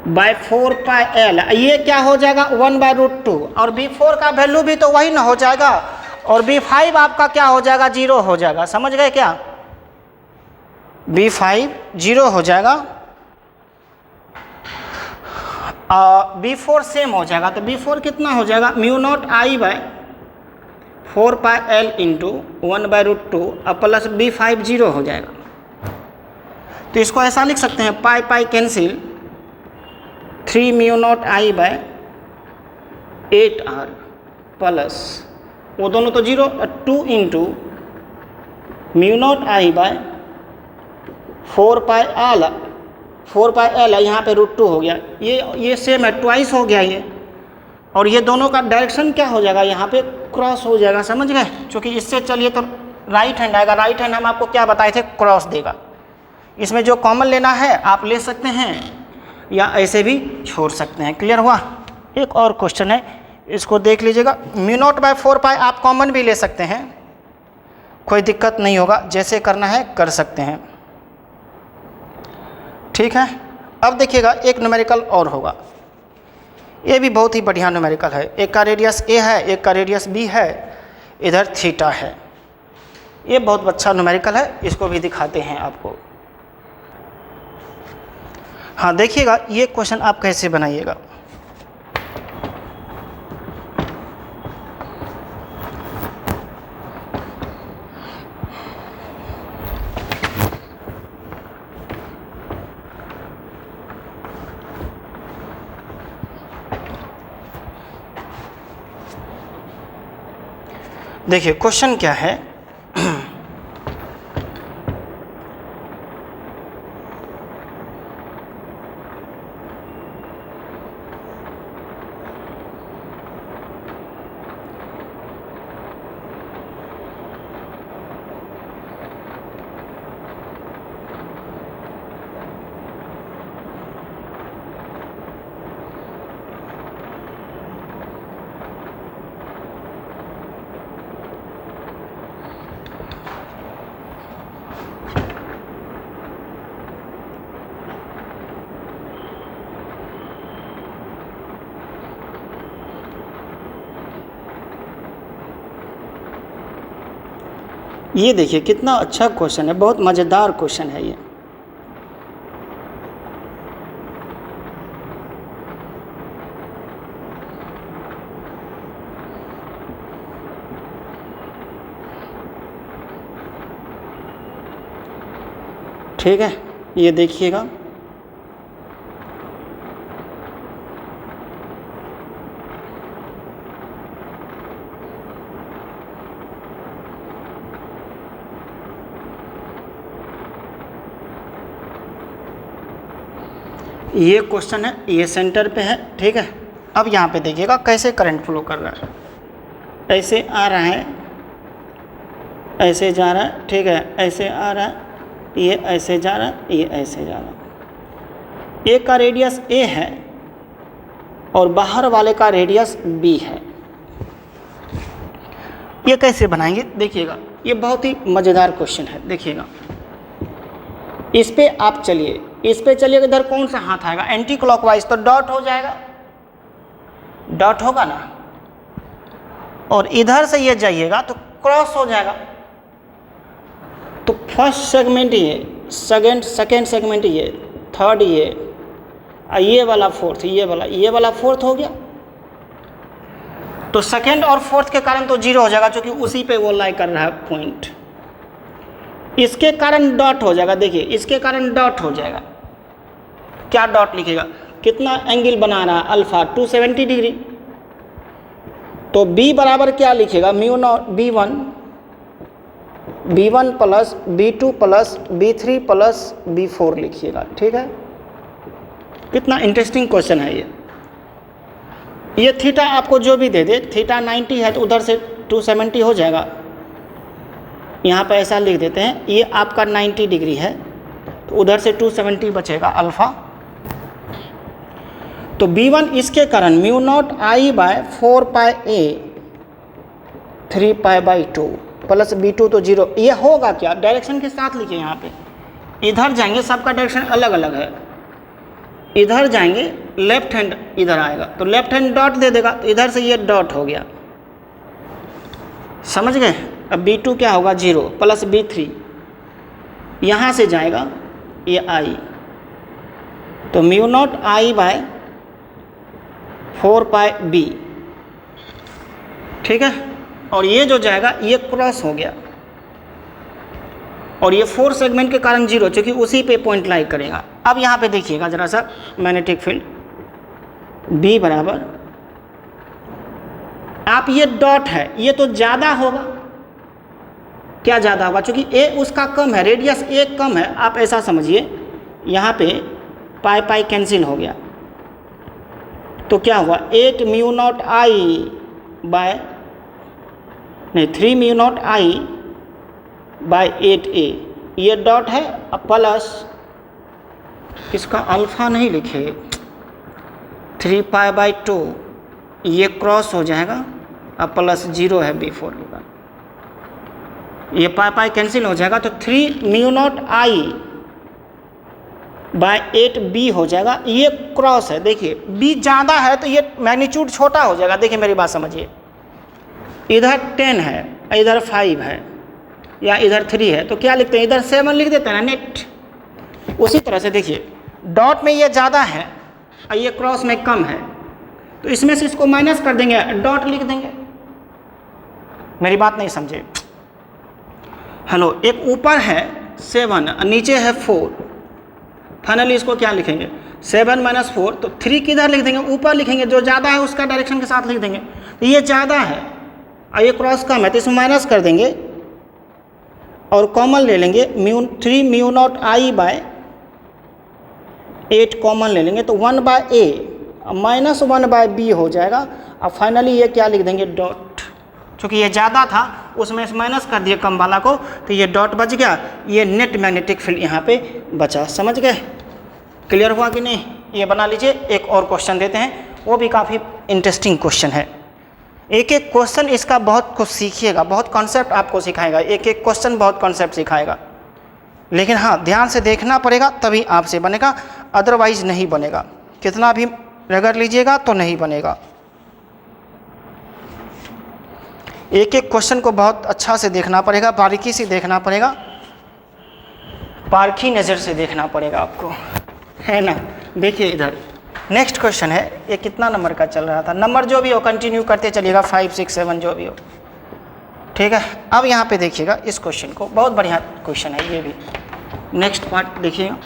[SPEAKER 1] by 4 pi L, ये क्या हो जाएगा 1/√2, और B4 का वैल्यू भी तो वही ना हो जाएगा, और B5 आपका क्या हो जाएगा 0 हो जाएगा, समझ गए क्या, B5 0 हो जाएगा, B4 सेम हो जाएगा। तो B4 कितना हो जाएगा, mu naught I by 4 pi L into 1/√2 और प्लस B5 0 हो जाएगा। तो इसको ऐसा लिख सकते हैं, pi pi cancel, 3 mu naught I by 8R plus वो दोनों तो 0, 2 into mu naught I by 4 pi L, 4 pi L है, यहाँ पे √2 हो गया, ये सेम है, ट्वाइस हो गया ये, और ये दोनों का डायरेक्शन क्या हो जाएगा, यहाँ पे क्रॉस हो जाएगा, समझ गए। क्योंकि इससे चलिए तो राइट हैंड आएगा, राइट हैंड हम आपको क्या बताए थे, क्रॉस देगा। इसमें जो कॉमन लेना है आप ले सकते हैं या ऐसे भी छोड़ सकते हैं। क्लियर हुआ? एक और क्वेश्चन है, इसको देख लीजिएगा। म्यू नॉट बाय 4 पाई आप कॉमन भी ले सकते हैं, कोई दिक्कत नहीं होगा, जैसे करना है कर सकते हैं, ठीक है। अब देखिएगा एक न्यूमेरिकल और होगा, ये भी बहुत ही बढ़िया न्यूमेरिकल है। एक का रेडियस A है, एक का रेडियस B है, इधर थीटा है। ये बहुत अच्छा न्यूमेरिकल है, इसको भी दिखाते हैं आपको। हाँ देखिएगा ये क्वेश्चन आप कैसे बनाइएगा। देखिए क्वेश्चन क्या है, ये देखिए कितना अच्छा क्वेश्चन है, बहुत मज़ेदार क्वेश्चन है ये। ठीक है, ये देखिएगा। ये क्वेश्चन है, ये सेंटर पे है। ठीक है, अब यहाँ पे देखिएगा कैसे करंट फ्लो कर रहा है। ऐसे आ रहा है, ऐसे जा रहा है। ठीक है, ऐसे आ रहा है, ये ऐसे जा रहा है, ये ऐसे जा रहा है। ए का रेडियस ए है और बाहर वाले का रेडियस बी है। ये कैसे बनाएंगे देखिएगा, ये बहुत ही मज़ेदार क्वेश्चन है। देखिएगा, इस पे आप चलिए, इस पे चलिए, इधर कौन सा हाथ आएगा? एंटी क्लॉकवाइज, तो डॉट हो जाएगा, डॉट होगा ना। और इधर से ये जाइएगा तो क्रॉस हो जाएगा। तो फर्स्ट सेगमेंट ये, सेकेंड सेगमेंट ये, थर्ड ये वाला फोर्थ, ये वाला फोर्थ हो गया। तो सेकेंड और फोर्थ के कारण तो जीरो हो जाएगा, क्योंकि उसी पे वो लाई कर रहा है पॉइंट। इसके कारण डॉट हो जाएगा। देखिए, इसके कारण डॉट हो जाएगा। क्या डॉट लिखेगा? कितना एंगल बना रहा है? Alpha 270 degree. तो B बराबर क्या लिखेगा? Mu naught B1 plus B2 plus B3 plus B4 लिखिएगा। ठीक है, कितना इंटरेस्टिंग क्वेश्चन है ये थीटा आपको जो भी दे दे, थीटा 90 है तो उधर से 270 हो जाएगा। यहाँ पर ऐसा लिख देते हैं, ये आपका 90 डिग्री है तो उधर से 270 बचेगा अल्फ़ा। तो B1 इसके कारण mu naught I by 4 pi A 3 pi by 2 plus B2 तो 0। ये होगा क्या? डायरेक्शन के साथ लिखिए। यहाँ पे इधर जाएंगे, सबका डायरेक्शन अलग अलग है। इधर जाएंगे, लेफ्ट हैंड इधर आएगा तो लेफ्ट हैंड डॉट दे देगा, तो इधर से ये डॉट हो गया। समझ गए? अब B2 क्या होगा? 0 प्लस B3, यहाँ से जाएगा ये I, तो mu naught I by 4 pi B। ठीक है, और ये जो जाएगा ये क्रॉस हो गया, और ये 4 सेगमेंट के कारण 0, क्योंकि उसी पे पॉइंट लाई करेगा। अब यहाँ पे देखिएगा जरा सा, मैग्नेटिक फील्ड B बराबर, आप ये डॉट है, ये तो ज़्यादा होगा। क्या ज़्यादा होगा? क्योंकि A उसका कम है, रेडियस A कम है। आप ऐसा समझिए, यहाँ पे पाई पाई कैंसिल हो गया, तो क्या हुआ? 8 mu naught I by 3 mu naught I by 8A, ये डॉट है, प्लस इसका अल्फ़ा नहीं लिखे, 3 पाई बाई 2, ये क्रॉस हो जाएगा, अब प्लस 0 है B4 के बाद, ये पाई पाई कैंसिल हो जाएगा, तो 3 mu naught I bye 8B हो जाएगा। ये क्रॉस है। देखिए, B ज़्यादा है तो ये मैग्नीट्यूड छोटा हो जाएगा। देखिए मेरी बात समझिए, इधर 10 है, इधर 5 है, या इधर 3 है, तो क्या लिखते हैं? इधर 7 लिख देते हैं ना, नेट। उसी तरह से देखिए, डॉट में ये ज़्यादा है और ये क्रॉस में कम है, तो इसमें से इसको माइनस कर देंगे, डॉट लिख देंगे। मेरी बात नहीं समझे? हेलो, एक ऊपर है 7 और नीचे है 4, फाइनली इसको क्या लिखेंगे? 7 माइनस 4, तो 3 किधर लिख देंगे? ऊपर लिखेंगे, जो ज़्यादा है उसका डायरेक्शन के साथ लिख देंगे। तो ये ज़्यादा है और ये क्रॉस कम है, तो इसमें माइनस कर देंगे और कॉमन ले लेंगे। 3 mu naught I by 8 common ले लेंगे, तो 1 by A minus 1 by B हो जाएगा। अब फाइनली ये क्या लिख देंगे? डॉट। चूँकि ये ज़्यादा था उसमें से माइनस कर दिए कम वाला को, तो ये डॉट बच गया। ये नेट मैग्नेटिक फील्ड यहाँ पे बचा। समझ गए? क्लियर हुआ कि नहीं? ये बना लीजिए। एक और क्वेश्चन देते हैं, वो भी काफ़ी इंटरेस्टिंग क्वेश्चन है। एक एक क्वेश्चन इसका बहुत कुछ सीखिएगा, बहुत कॉन्सेप्ट आपको सिखाएगा। एक एक क्वेश्चन बहुत कॉन्सेप्ट सिखाएगा, लेकिन हाँ ध्यान से देखना पड़ेगा, तभी आपसे बनेगा, अदरवाइज नहीं बनेगा। कितना भी रगड़ लीजिएगा तो नहीं बनेगा। एक एक क्वेश्चन को बहुत अच्छा से देखना पड़ेगा, बारीकी से देखना पड़ेगा, पारखी नज़र से देखना पड़ेगा आपको, है ना। देखिए इधर नेक्स्ट क्वेश्चन है, ये कितना नंबर का चल रहा था, नंबर जो भी हो कंटिन्यू करते चलिएगा, 5, 6, 7 जो भी हो, ठीक है। अब यहाँ पे देखिएगा इस क्वेश्चन को, बहुत बढ़िया क्वेश्चन है ये भी। नेक्स्ट पार्ट देखिएगा,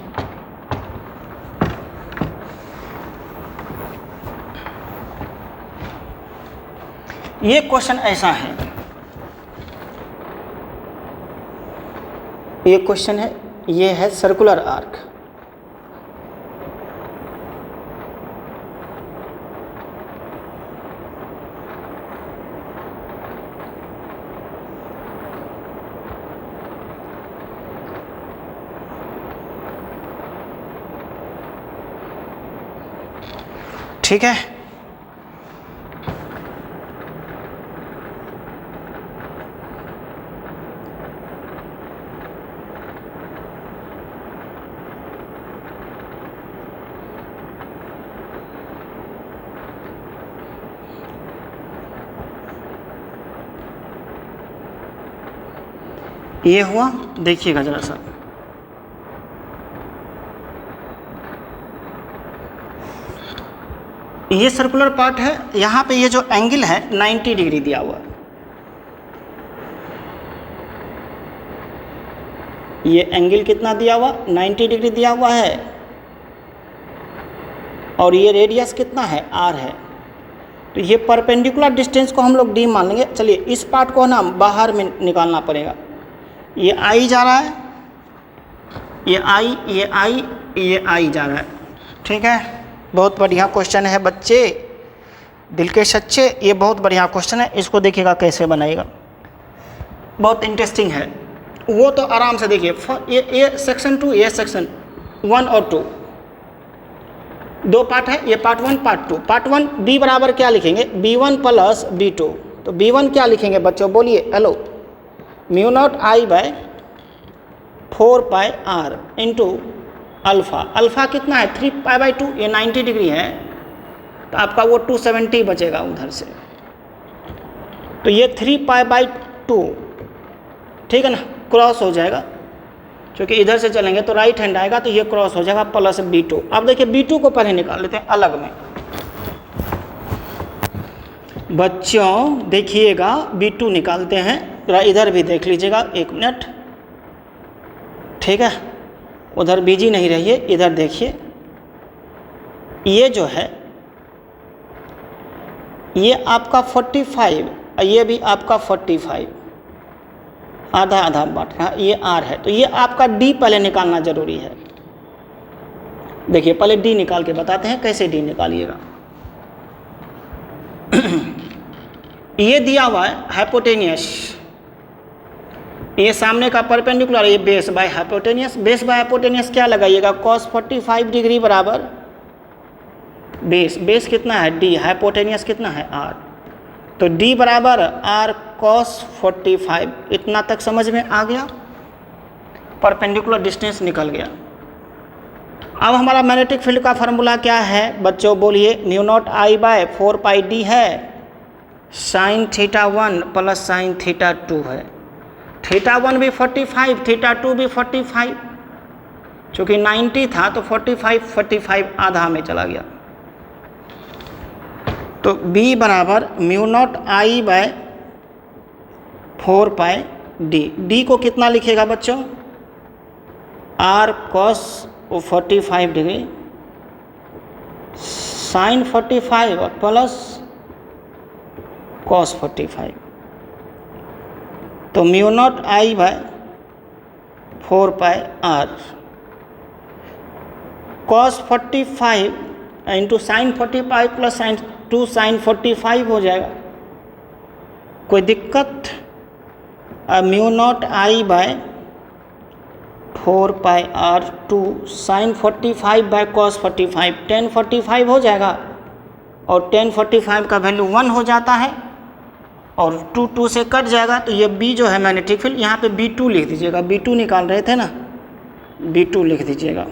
[SPEAKER 1] ये क्वेश्चन ऐसा है, ये क्वेश्चन है, ये है सर्कुलर आर्क। ठीक है, ये हुआ, देखिएगा जरा सा, ये सर्कुलर पार्ट है, यहाँ पे ये जो एंगल है 90 डिग्री दिया हुआ है, ये एंगल कितना दिया हुआ, 90 डिग्री दिया हुआ है, और ये रेडियस कितना है, r है। तो ये परपेंडिकुलर डिस्टेंस को हम लोग d मान लेंगे। चलिए इस पार्ट को ना बाहर में निकालना पड़ेगा, ये i जा रहा है, ये i जा रहा है, ठीक है। बहुत बढ़िया क्वेश्चन है बच्चे, दिल के सच्चे, ये बहुत बढ़िया क्वेश्चन है, इसको देखिएगा कैसे बनाएगा, बहुत इंटरेस्टिंग है। वो तो आराम से देखिए, ये सेक्शन 2, ये सेक्शन 1 और 2, दो पार्ट है, ये पार्ट 1 पार्ट 2। पार्ट 1 b बराबर क्या लिखेंगे, b1 प्लस b2। तो b1 क्या लिखेंगे बच्चों, बोलिए hello, mu naught i by 4 pi r into alpha. Alpha कितना है, 3 पाई बाई 2, ये 90 डिग्री है, तो आपका वो 270 बचेगा उधर से। तो ये 3 पाई बाई 2, ठीक है ना, क्रॉस हो जाएगा, क्योंकि इधर से चलेंगे तो राइट हैंड आएगा, तो ये क्रॉस हो जाएगा प्लस b2। अब देखिए b2 को पहले निकाल लेते हैं अलग में। बच्चों देखिएगा b2 निकालते हैं, जरा इधर भी देख लीजिएगा, 1 मिनट, ठीक है, उधर बिजी नहीं रहिए, इधर देखिए। ये जो है ये आपका 45, ये भी आपका 45, आधा आधा बांट रहा, ये r है। तो ये आपका d पहले निकालना जरूरी है। देखिए पहले d निकाल के बताते हैं कैसे d निकालिएगा। ये दिया हुआ है हाइपोटेनियस, ये सामने का परपेंडिकुलर, ये base by hypotenuse. Base by hypotenuse क्या लगाइएगा, cos 45 डिग्री बराबर बेस, बेस कितना है d, हाइपोटेनियस कितना है r, तो d बराबर r cos 45। इतना तक समझ में आ गया, परपेंडिकुलर डिस्टेंस निकल गया। अब हमारा मैग्नेटिक फील्ड का फार्मूला क्या है बच्चों, बोलिए, mu naught i by 4 pi d है, sine theta 1 plus sine theta 2 है। थीटा 1 भी 45, थीटा 2 भी 45, चूँकि 90 था तो 45 आधा में चला गया। तो b बराबर mu naught i by 4 pi d को कितना लिखेगा बच्चों, r cos 45 degree sine 45 plus cos 45। तो mu naught i by 4 pi r cos 45 into sine 45 plus sine 2 sine 45 हो जाएगा, कोई दिक्कत। Mu naught i by 4 pi r 2 sine 45 by cos 45, tan 45 हो जाएगा, और tan 45 का वैल्यू 1 हो जाता है, और 2 से कट जाएगा। तो ये b जो है मैग्नेटिक फील्ड, यहाँ पे b2 लिख दीजिएगा, b2 निकाल रहे थे ना, b2 लिख दीजिएगा।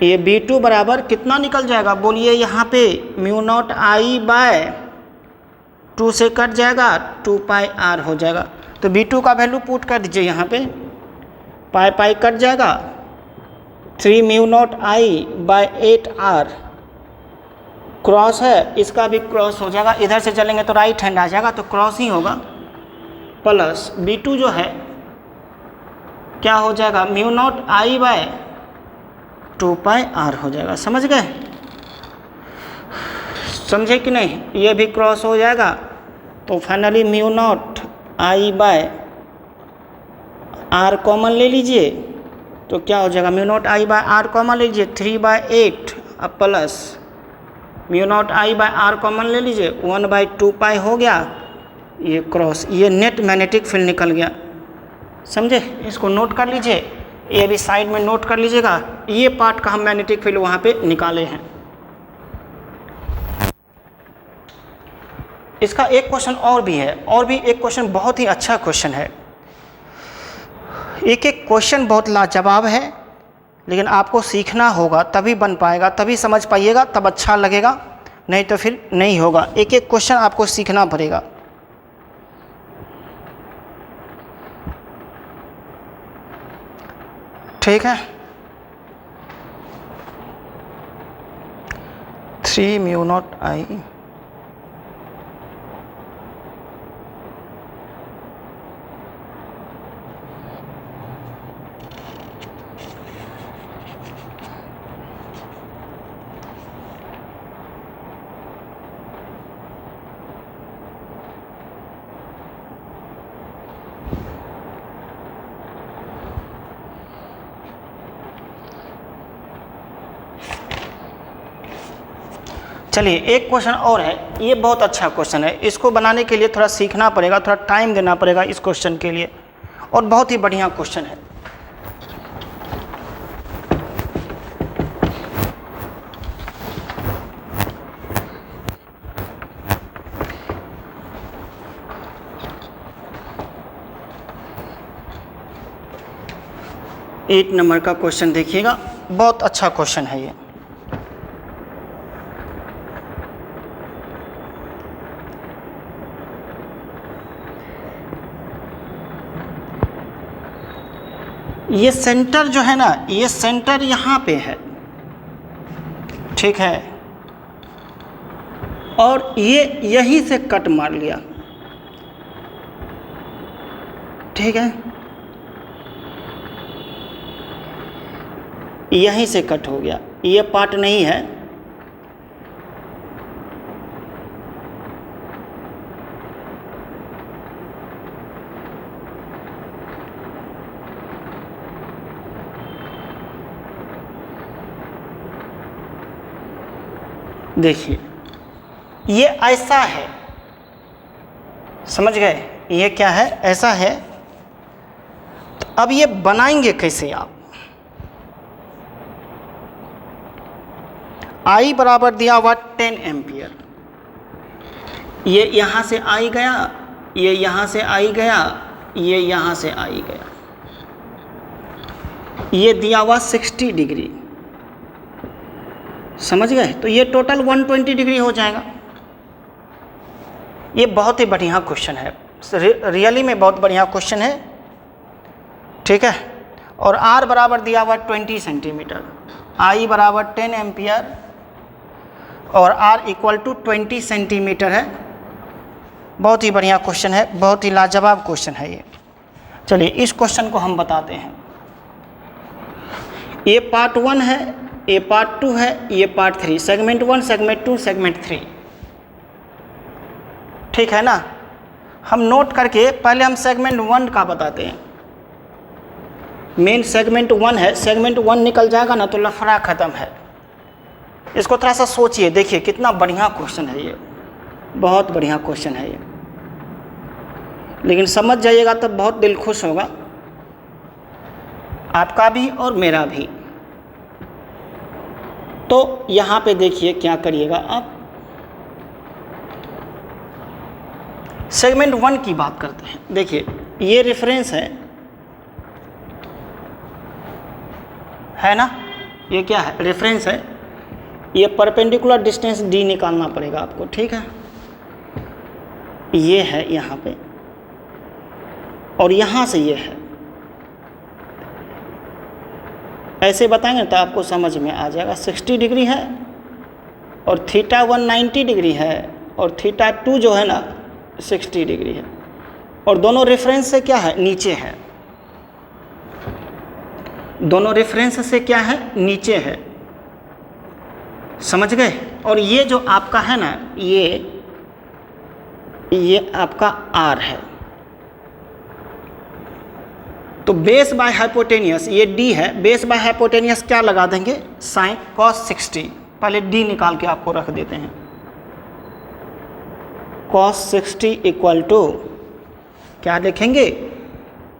[SPEAKER 1] ये b2 बराबर कितना निकल जाएगा, बोलिए यहाँ पे म्यू नॉट i बाय 2 से कट जाएगा, 2 पाई आर हो जाएगा। तो V2 का वैल्यू पुट कर दीजिए यहाँ पे, पाई पाई कट जाएगा, 3 mu naught I by 8 r, cross है, इसका भी क्रॉस हो जाएगा, इधर से चलेंगे तो राइट हैंड आ जाएगा, तो क्रॉस ही होगा, प्लस V2 जो है क्या हो जाएगा, mu naught I by 2 pi r हो जाएगा। समझ गए? समझे कि नहीं? ये भी क्रॉस हो जाएगा, तो finally mu naught I by r common ले लीजिए, तो क्या हो जाएगा, mu naught I by r common ले लीजिए, 3/8 अब plus mu naught I by r common ले लीजिए, 1/2 पाई हो गया, ये क्रॉस, ये नेट मैग्नेटिक फील्ड निकल गया। समझे? इसको नोट कर लीजिए, ये भी साइड में नोट कर लीजिएगा, ये पार्ट का हम मैग्नेटिक फील्ड वहाँ पे निकाले हैं। इसका एक क्वेश्चन और भी है, और भी एक क्वेश्चन बहुत ही अच्छा क्वेश्चन है। एक एक क्वेश्चन बहुत लाजवाब है, लेकिन आपको सीखना होगा तभी बन पाएगा, तभी समझ पाइएगा, तब अच्छा लगेगा, नहीं तो फिर नहीं होगा। एक एक क्वेश्चन आपको सीखना पड़ेगा। ठीक है? 3 म्यू नॉट आई चलिए एक क्वेश्चन और है, ये बहुत अच्छा क्वेश्चन है, इसको बनाने के लिए थोड़ा सीखना पड़ेगा, थोड़ा टाइम देना पड़ेगा इस क्वेश्चन के लिए, और बहुत ही बढ़िया क्वेश्चन है। एट नंबर का क्वेश्चन देखिएगा, बहुत अच्छा क्वेश्चन है ये। ये सेंटर जो है ना, ये सेंटर यहाँ पे है, ठीक है, और ये यहीं से कट मार लिया, ठीक है, यहीं से कट हो गया, ये पार्ट नहीं है, देखिए ये ऐसा है, समझ गए? ये क्या है, ऐसा है। तो अब ये बनाएंगे कैसे आप? I बराबर दिया हुआ 10 एम्पियर, ये यहाँ से आई गया, ये यहाँ से आई गया, ये यहाँ से आई गया, ये दिया हुआ 60 डिग्री, समझ गए? तो ये टोटल 120 डिग्री हो जाएगा। ये बहुत ही बढ़िया क्वेश्चन है, रियली में बहुत बढ़िया क्वेश्चन है, ठीक है। और R बराबर दिया हुआ 20 सेंटीमीटर, I बराबर 10 एम्पियर और R इक्वल टू 20 सेंटीमीटर है। बहुत ही बढ़िया क्वेश्चन है, बहुत ही लाजवाब क्वेश्चन है ये। चलिए इस क्वेश्चन को हम बताते हैं। ये पार्ट 1 है, ये पार्ट 2 है, ये पार्ट 3, सेगमेंट 1, सेगमेंट 2, सेगमेंट 3, ठीक है ना। हम नोट करके पहले हम सेगमेंट 1 का बताते हैं। मेन सेगमेंट 1 है, सेगमेंट 1 निकल जाएगा ना तो लफड़ा ख़त्म है। इसको थोड़ा सा सोचिए, देखिए कितना बढ़िया क्वेश्चन है ये, बहुत बढ़िया क्वेश्चन है ये, लेकिन समझ जाइएगा तब बहुत दिल खुश होगा, आपका भी और मेरा भी। तो यहाँ पे देखिए क्या करिएगा आप, सेगमेंट 1 की बात करते हैं। देखिए ये रेफरेंस है ना, ये क्या है, रेफरेंस है। ये परपेंडिकुलर डिस्टेंस d निकालना पड़ेगा आपको, ठीक है। ये है यहाँ पे, और यहाँ से ये है। ऐसे बताएंगे तो आपको समझ में आ जाएगा। 60 डिग्री है और थीटा 1 90 डिग्री है और थीटा 2 जो है ना 60 डिग्री है, और दोनों रेफरेंस से क्या है, नीचे है। दोनों रेफरेंस से क्या है, नीचे है। समझ गए। और ये जो आपका है ना, ये आपका R है। तो बेस बाय हाइपोटेनियस ये D है, बेस बाय हाइपोटेनियस क्या लगा देंगे, साइन cos 60। पहले D निकाल के आपको रख देते हैं। cos 60 इक्वल टू क्या लिखेंगे,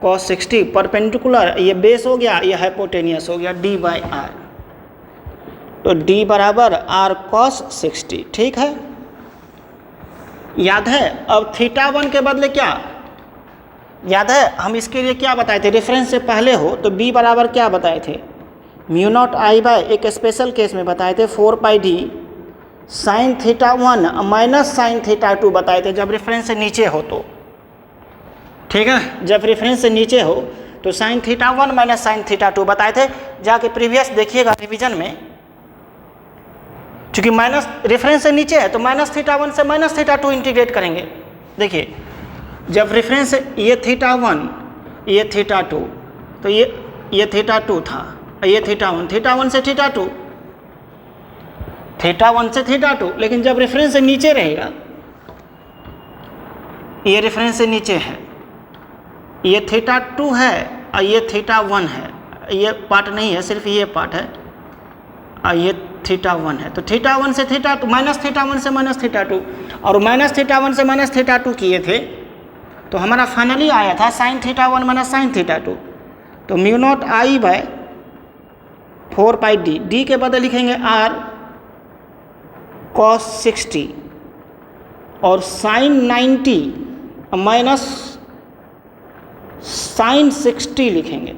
[SPEAKER 1] cos 60 परपेंडिकुलर, ये बेस हो गया, ये हाइपोटेनियस हो गया, D बाई R। तो D बराबर R cos 60। ठीक है, याद है। अब थीटा 1 के बदले क्या याद है, हम इसके लिए क्या बताए थे, रेफरेंस से पहले हो तो B बराबर क्या बताए थे, म्यू नॉट आई बाय, एक स्पेशल केस में बताए थे 4 pi D sign theta 1 minus sign theta 2 बताए थे, जब रेफरेंस से नीचे हो तो। ठीक है, जब रेफरेंस से नीचे हो तो sign theta 1 minus sign theta 2 बताए थे। जाके प्रीवियस देखिएगा रिवीजन में, क्योंकि माइनस रेफरेंस से नीचे है तो माइनस थीटा 1 से माइनस थीटा 2 इंटीग्रेट करेंगे। देखिए, जब रेफरेंस ये थीटा 1 ये थीटा 2, तो ये थीटा 2 था, ये थीटा 1, थीटा 1 से थीटा 2, थीटा 1 से थीटा 2। लेकिन जब रेफरेंस से नीचे रहेगा, ये रेफरेंस से नीचे है, ये थीटा 2 है और ये थीटा 1 है, ये पार्ट नहीं है, सिर्फ ये पार्ट है, और ये थीटा 1 है। तो थीटा 1 से थीटा 2, माइनस थीटा 1 से माइनस थीटा 2, और माइनस थीटा 1 से माइनस थीटा 2 किए थे, तो हमारा फाइनली आया था sign theta 1 minus sign theta 2। तो mu naught I by 4 pi D के बदले लिखेंगे R cos 60 और साइन 90 माइनस साइन 60 लिखेंगे।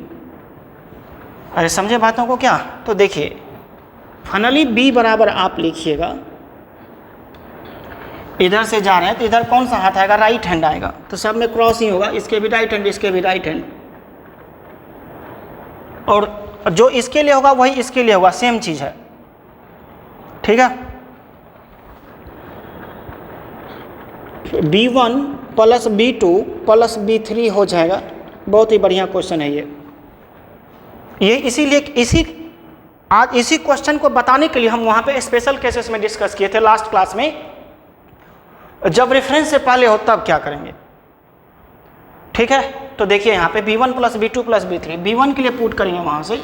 [SPEAKER 1] अरे समझे बातों को क्या। तो देखिए, फाइनली B बराबर आप लिखिएगा, इधर से जा रहे हैं तो इधर कौन सा हाथ आएगा, राइट हैंड आएगा, तो सब में क्रॉस ही होगा, इसके भी राइट हैंड, इसके भी राइट हैंड, और जो इसके लिए होगा वही इसके लिए होगा, सेम चीज़ है। ठीक है, B1 plus B2 plus B3 हो जाएगा। बहुत ही बढ़िया क्वेश्चन है ये इसीलिए आज इसी क्वेश्चन को बताने के लिए हम वहाँ पे स्पेशल केसेस में डिस्कस किए थे लास्ट क्लास में। जब रेफरेंस से पहले हो तब क्या करेंगे। ठीक है, तो देखिए यहाँ पे B1 plus B2 plus B3, B1 के लिए पुट करेंगे वहाँ से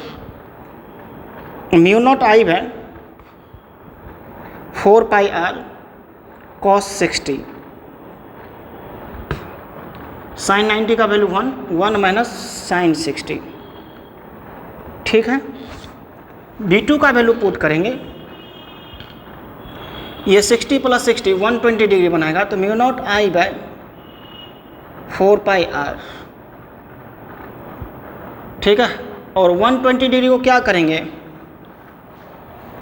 [SPEAKER 1] म्यू नॉट आई है 4 पाई R cos 60, साइन 90 का वैल्यू 1 माइनस साइन 60। ठीक है, B2 का वैल्यू पुट करेंगे, ये 60 प्लस 60 120 डिग्री बनाएगा, तो mu naught I by 4 pi R। ठीक है, और 120 डिग्री को क्या करेंगे,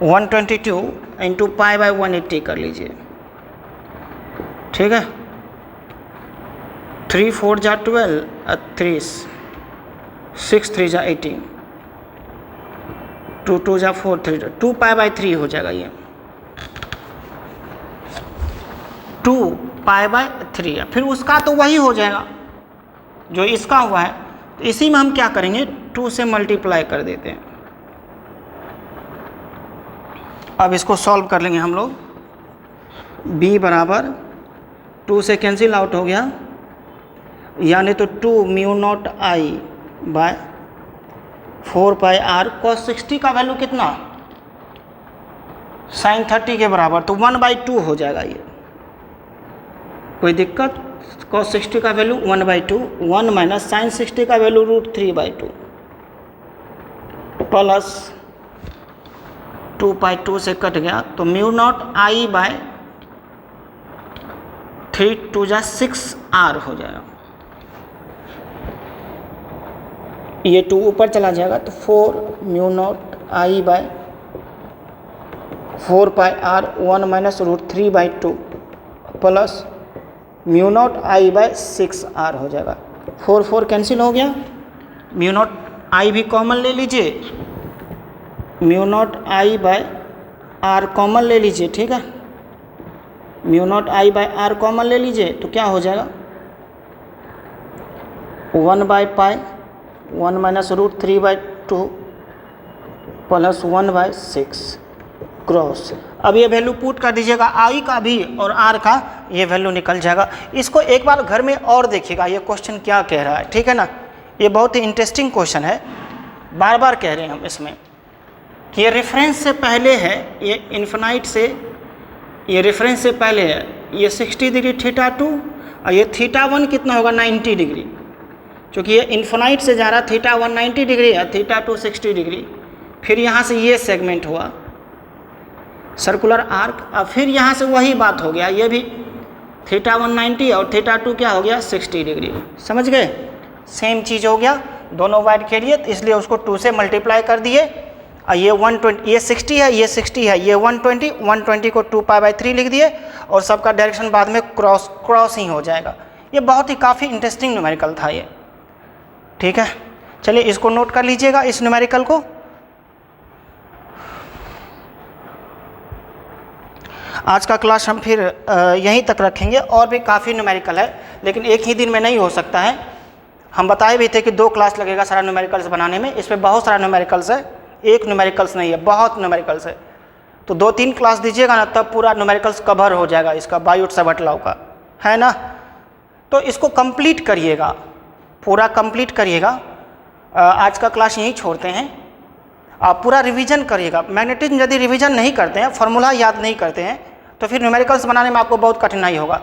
[SPEAKER 1] 122 इंटू पाई बाय 180 कर लीजिए। ठीक है, 3 4 जा 12 3 6 3 जा 18, 2 2 जा 4 3 2 पाई बाय 3 हो जाएगा, ये 2 पाई बाय 3 है। फिर उसका तो वही हो जाएगा जो इसका हुआ है, तो इसी में हम क्या करेंगे, 2 से मल्टीप्लाई कर देते हैं। अब इसको सॉल्व कर लेंगे हम लोग। B बराबर 2 से कैंसिल आउट हो गया, यानी तो 2 mu naught I by 4 pi R cos 60 का वैल्यू कितना, साइन 30 के बराबर, तो 1/2 हो जाएगा। ये कोई दिक्कत, cos 60 का वैल्यू 1/2, 1 माइनस साइन 60 का वैल्यू √3/2 प्लस 2/2 से कट गया, तो म्यू नॉट आई बाय 3 2 जा 6R हो जाएगा। ये 2 ऊपर चला जाएगा, तो 4 mu naught I by 4 pi R 1 minus √3/2 plus mu naught I by 6r हो जाएगा। 4 4 कैंसिल हो गया, म्यू नॉट आई भी कॉमन ले लीजिए, mu naught I by r common ले लीजिए, ठीक है, mu naught I by r common ले लीजिए तो क्या हो जाएगा 1/π 1 माइनस रूट 3/2 प्लस 1/6 क्रॉस। अब ये वैल्यू पुट कर दीजिएगा, आई का भी और आर का ये वैल्यू निकल जाएगा। इसको एक बार घर में और देखिएगा ये क्वेश्चन क्या कह रहा है, ठीक है ना। ये बहुत ही इंटरेस्टिंग क्वेश्चन है, बार बार कह रहे हैं हम इसमें कि ये रेफरेंस से पहले है, ये इन्फिनाइट से, ये रेफरेंस से पहले है, ये 60 डिग्री θ2 और ये θ1 कितना होगा 90 डिग्री, क्योंकि ये इन्फिनाइट से जा रहा है, θ1 90 डिग्री है, θ2 60 डिग्री। फिर यहाँ से ये सेगमेंट हुआ सर्कुलर आर्क, अब फिर यहाँ से वही बात हो गया, ये भी θ1 90 और θ2 क्या हो गया 60 डिग्री। समझ गए, सेम चीज़ हो गया दोनों वाइड के लिए, तो इसलिए उसको 2 से मल्टीप्लाई कर दिए। और ये 120, ये 60 है, ये 60 है, ये 120, 120 को 2π/3 लिख दिए और सबका डायरेक्शन बाद में क्रॉस ही हो जाएगा। ये बहुत ही काफ़ी इंटरेस्टिंग न्यूमेरिकल था ये, ठीक है। चलिए इसको नोट कर लीजिएगा इस न्यूमेरिकल को। आज का क्लास हम फिर यहीं तक रखेंगे, और भी काफ़ी न्यूमेरिकल है, लेकिन एक ही दिन में नहीं हो सकता है। हम बताए भी थे कि 2 क्लास लगेगा सारा न्यूमेरिकल्स बनाने में, इस पर बहुत सारा न्यूमेरिकल्स है, एक न्यूमेरिकल्स नहीं है, बहुत न्यूमेरिकल्स है। तो 2-3 क्लास दीजिएगा ना, तब पूरा न्यूमेरिकल्स कवर हो जाएगा इसका, बायोट-सावर्ट लॉ का, है ना। तो इसको कंप्लीट करिएगा, पूरा कंप्लीट करिएगा। आज का क्लास यहीं छोड़ते हैं, आप पूरा रिवीजन करिएगा। मैग्नेटिज्म यदि रिवीजन नहीं करते हैं, फार्मूला याद नहीं करते हैं, तो फिर न्यूमेरिकल्स बनाने में आपको बहुत कठिनाई होगा।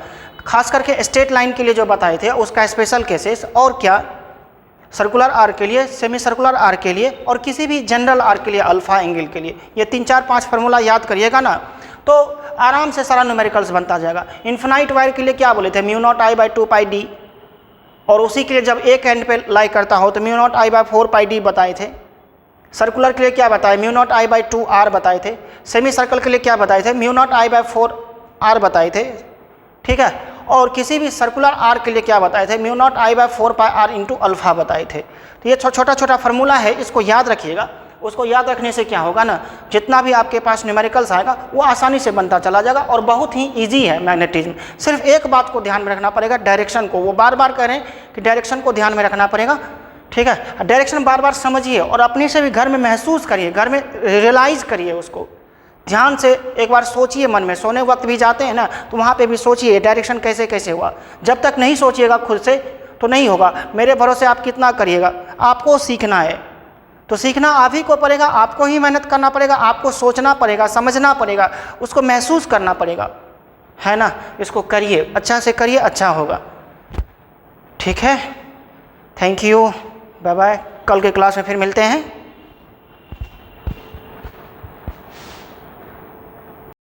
[SPEAKER 1] खास करके स्ट्रेट लाइन के लिए जो बताए थे उसका स्पेशल केसेस, और क्या सर्कुलर आर्क के लिए, सेमी सर्कुलर आर्क के लिए, और किसी भी जनरल आर्क के लिए, अल्फा एंगल के लिए, ये 3-4-5 फार्मूला याद करिएगा ना, तो आराम से सारा न्यूमेरिकल्स बनता जाएगा। इन्फिनाइट वायर के लिए क्या बोले थे, म्यू नॉट आई बाय 2πd, और उसी के लिए जब एक एंड पे लाई करता हो तो म्यू नॉट आई बाय 4πd बताए थे। सर्कुलर के लिए क्या बताए, म्यू नॉट आई बाय 2r बताए थे। सेमी सर्कल के लिए क्या बताए थे, म्यू नॉट आई बाय 4r बताए थे, ठीक है। और किसी भी सर्कुलर आर्क के लिए क्या बताए थे, म्यू नॉट आई बाय 4πr इंटू अल्फा बताए थे। तो ये छोटा छोटा फार्मूला है, इसको याद रखिएगा। उसको याद रखने से क्या होगा ना, जितना भी आपके पास न्यूमेरिकल्स आएगा वो आसानी से बनता चला जाएगा, और बहुत ही ईजी है मैग्नेटिज्म। सिर्फ एक बात को ध्यान में रखना पड़ेगा, डायरेक्शन को। वो बार बार कह रहे हैं कि डायरेक्शन को ध्यान में रखना पड़ेगा, ठीक है। डायरेक्शन बार बार समझिए और अपने से भी घर में महसूस करिए, घर में रियलाइज़ करिए उसको, ध्यान से एक बार सोचिए मन में। सोने वक्त भी जाते हैं ना, तो वहाँ पे भी सोचिए डायरेक्शन कैसे कैसे हुआ। जब तक नहीं सोचिएगा खुद से तो नहीं होगा। मेरे भरोसे आप कितना करिएगा, आपको सीखना है तो सीखना आप ही को पड़ेगा, आपको ही मेहनत करना पड़ेगा, आपको सोचना पड़ेगा, समझना पड़ेगा, उसको महसूस करना पड़ेगा, है ना। इसको करिए, अच्छा से करिए, अच्छा होगा, ठीक है। Thank you, bye bye. कल के क्लास में फिर मिलते हैं।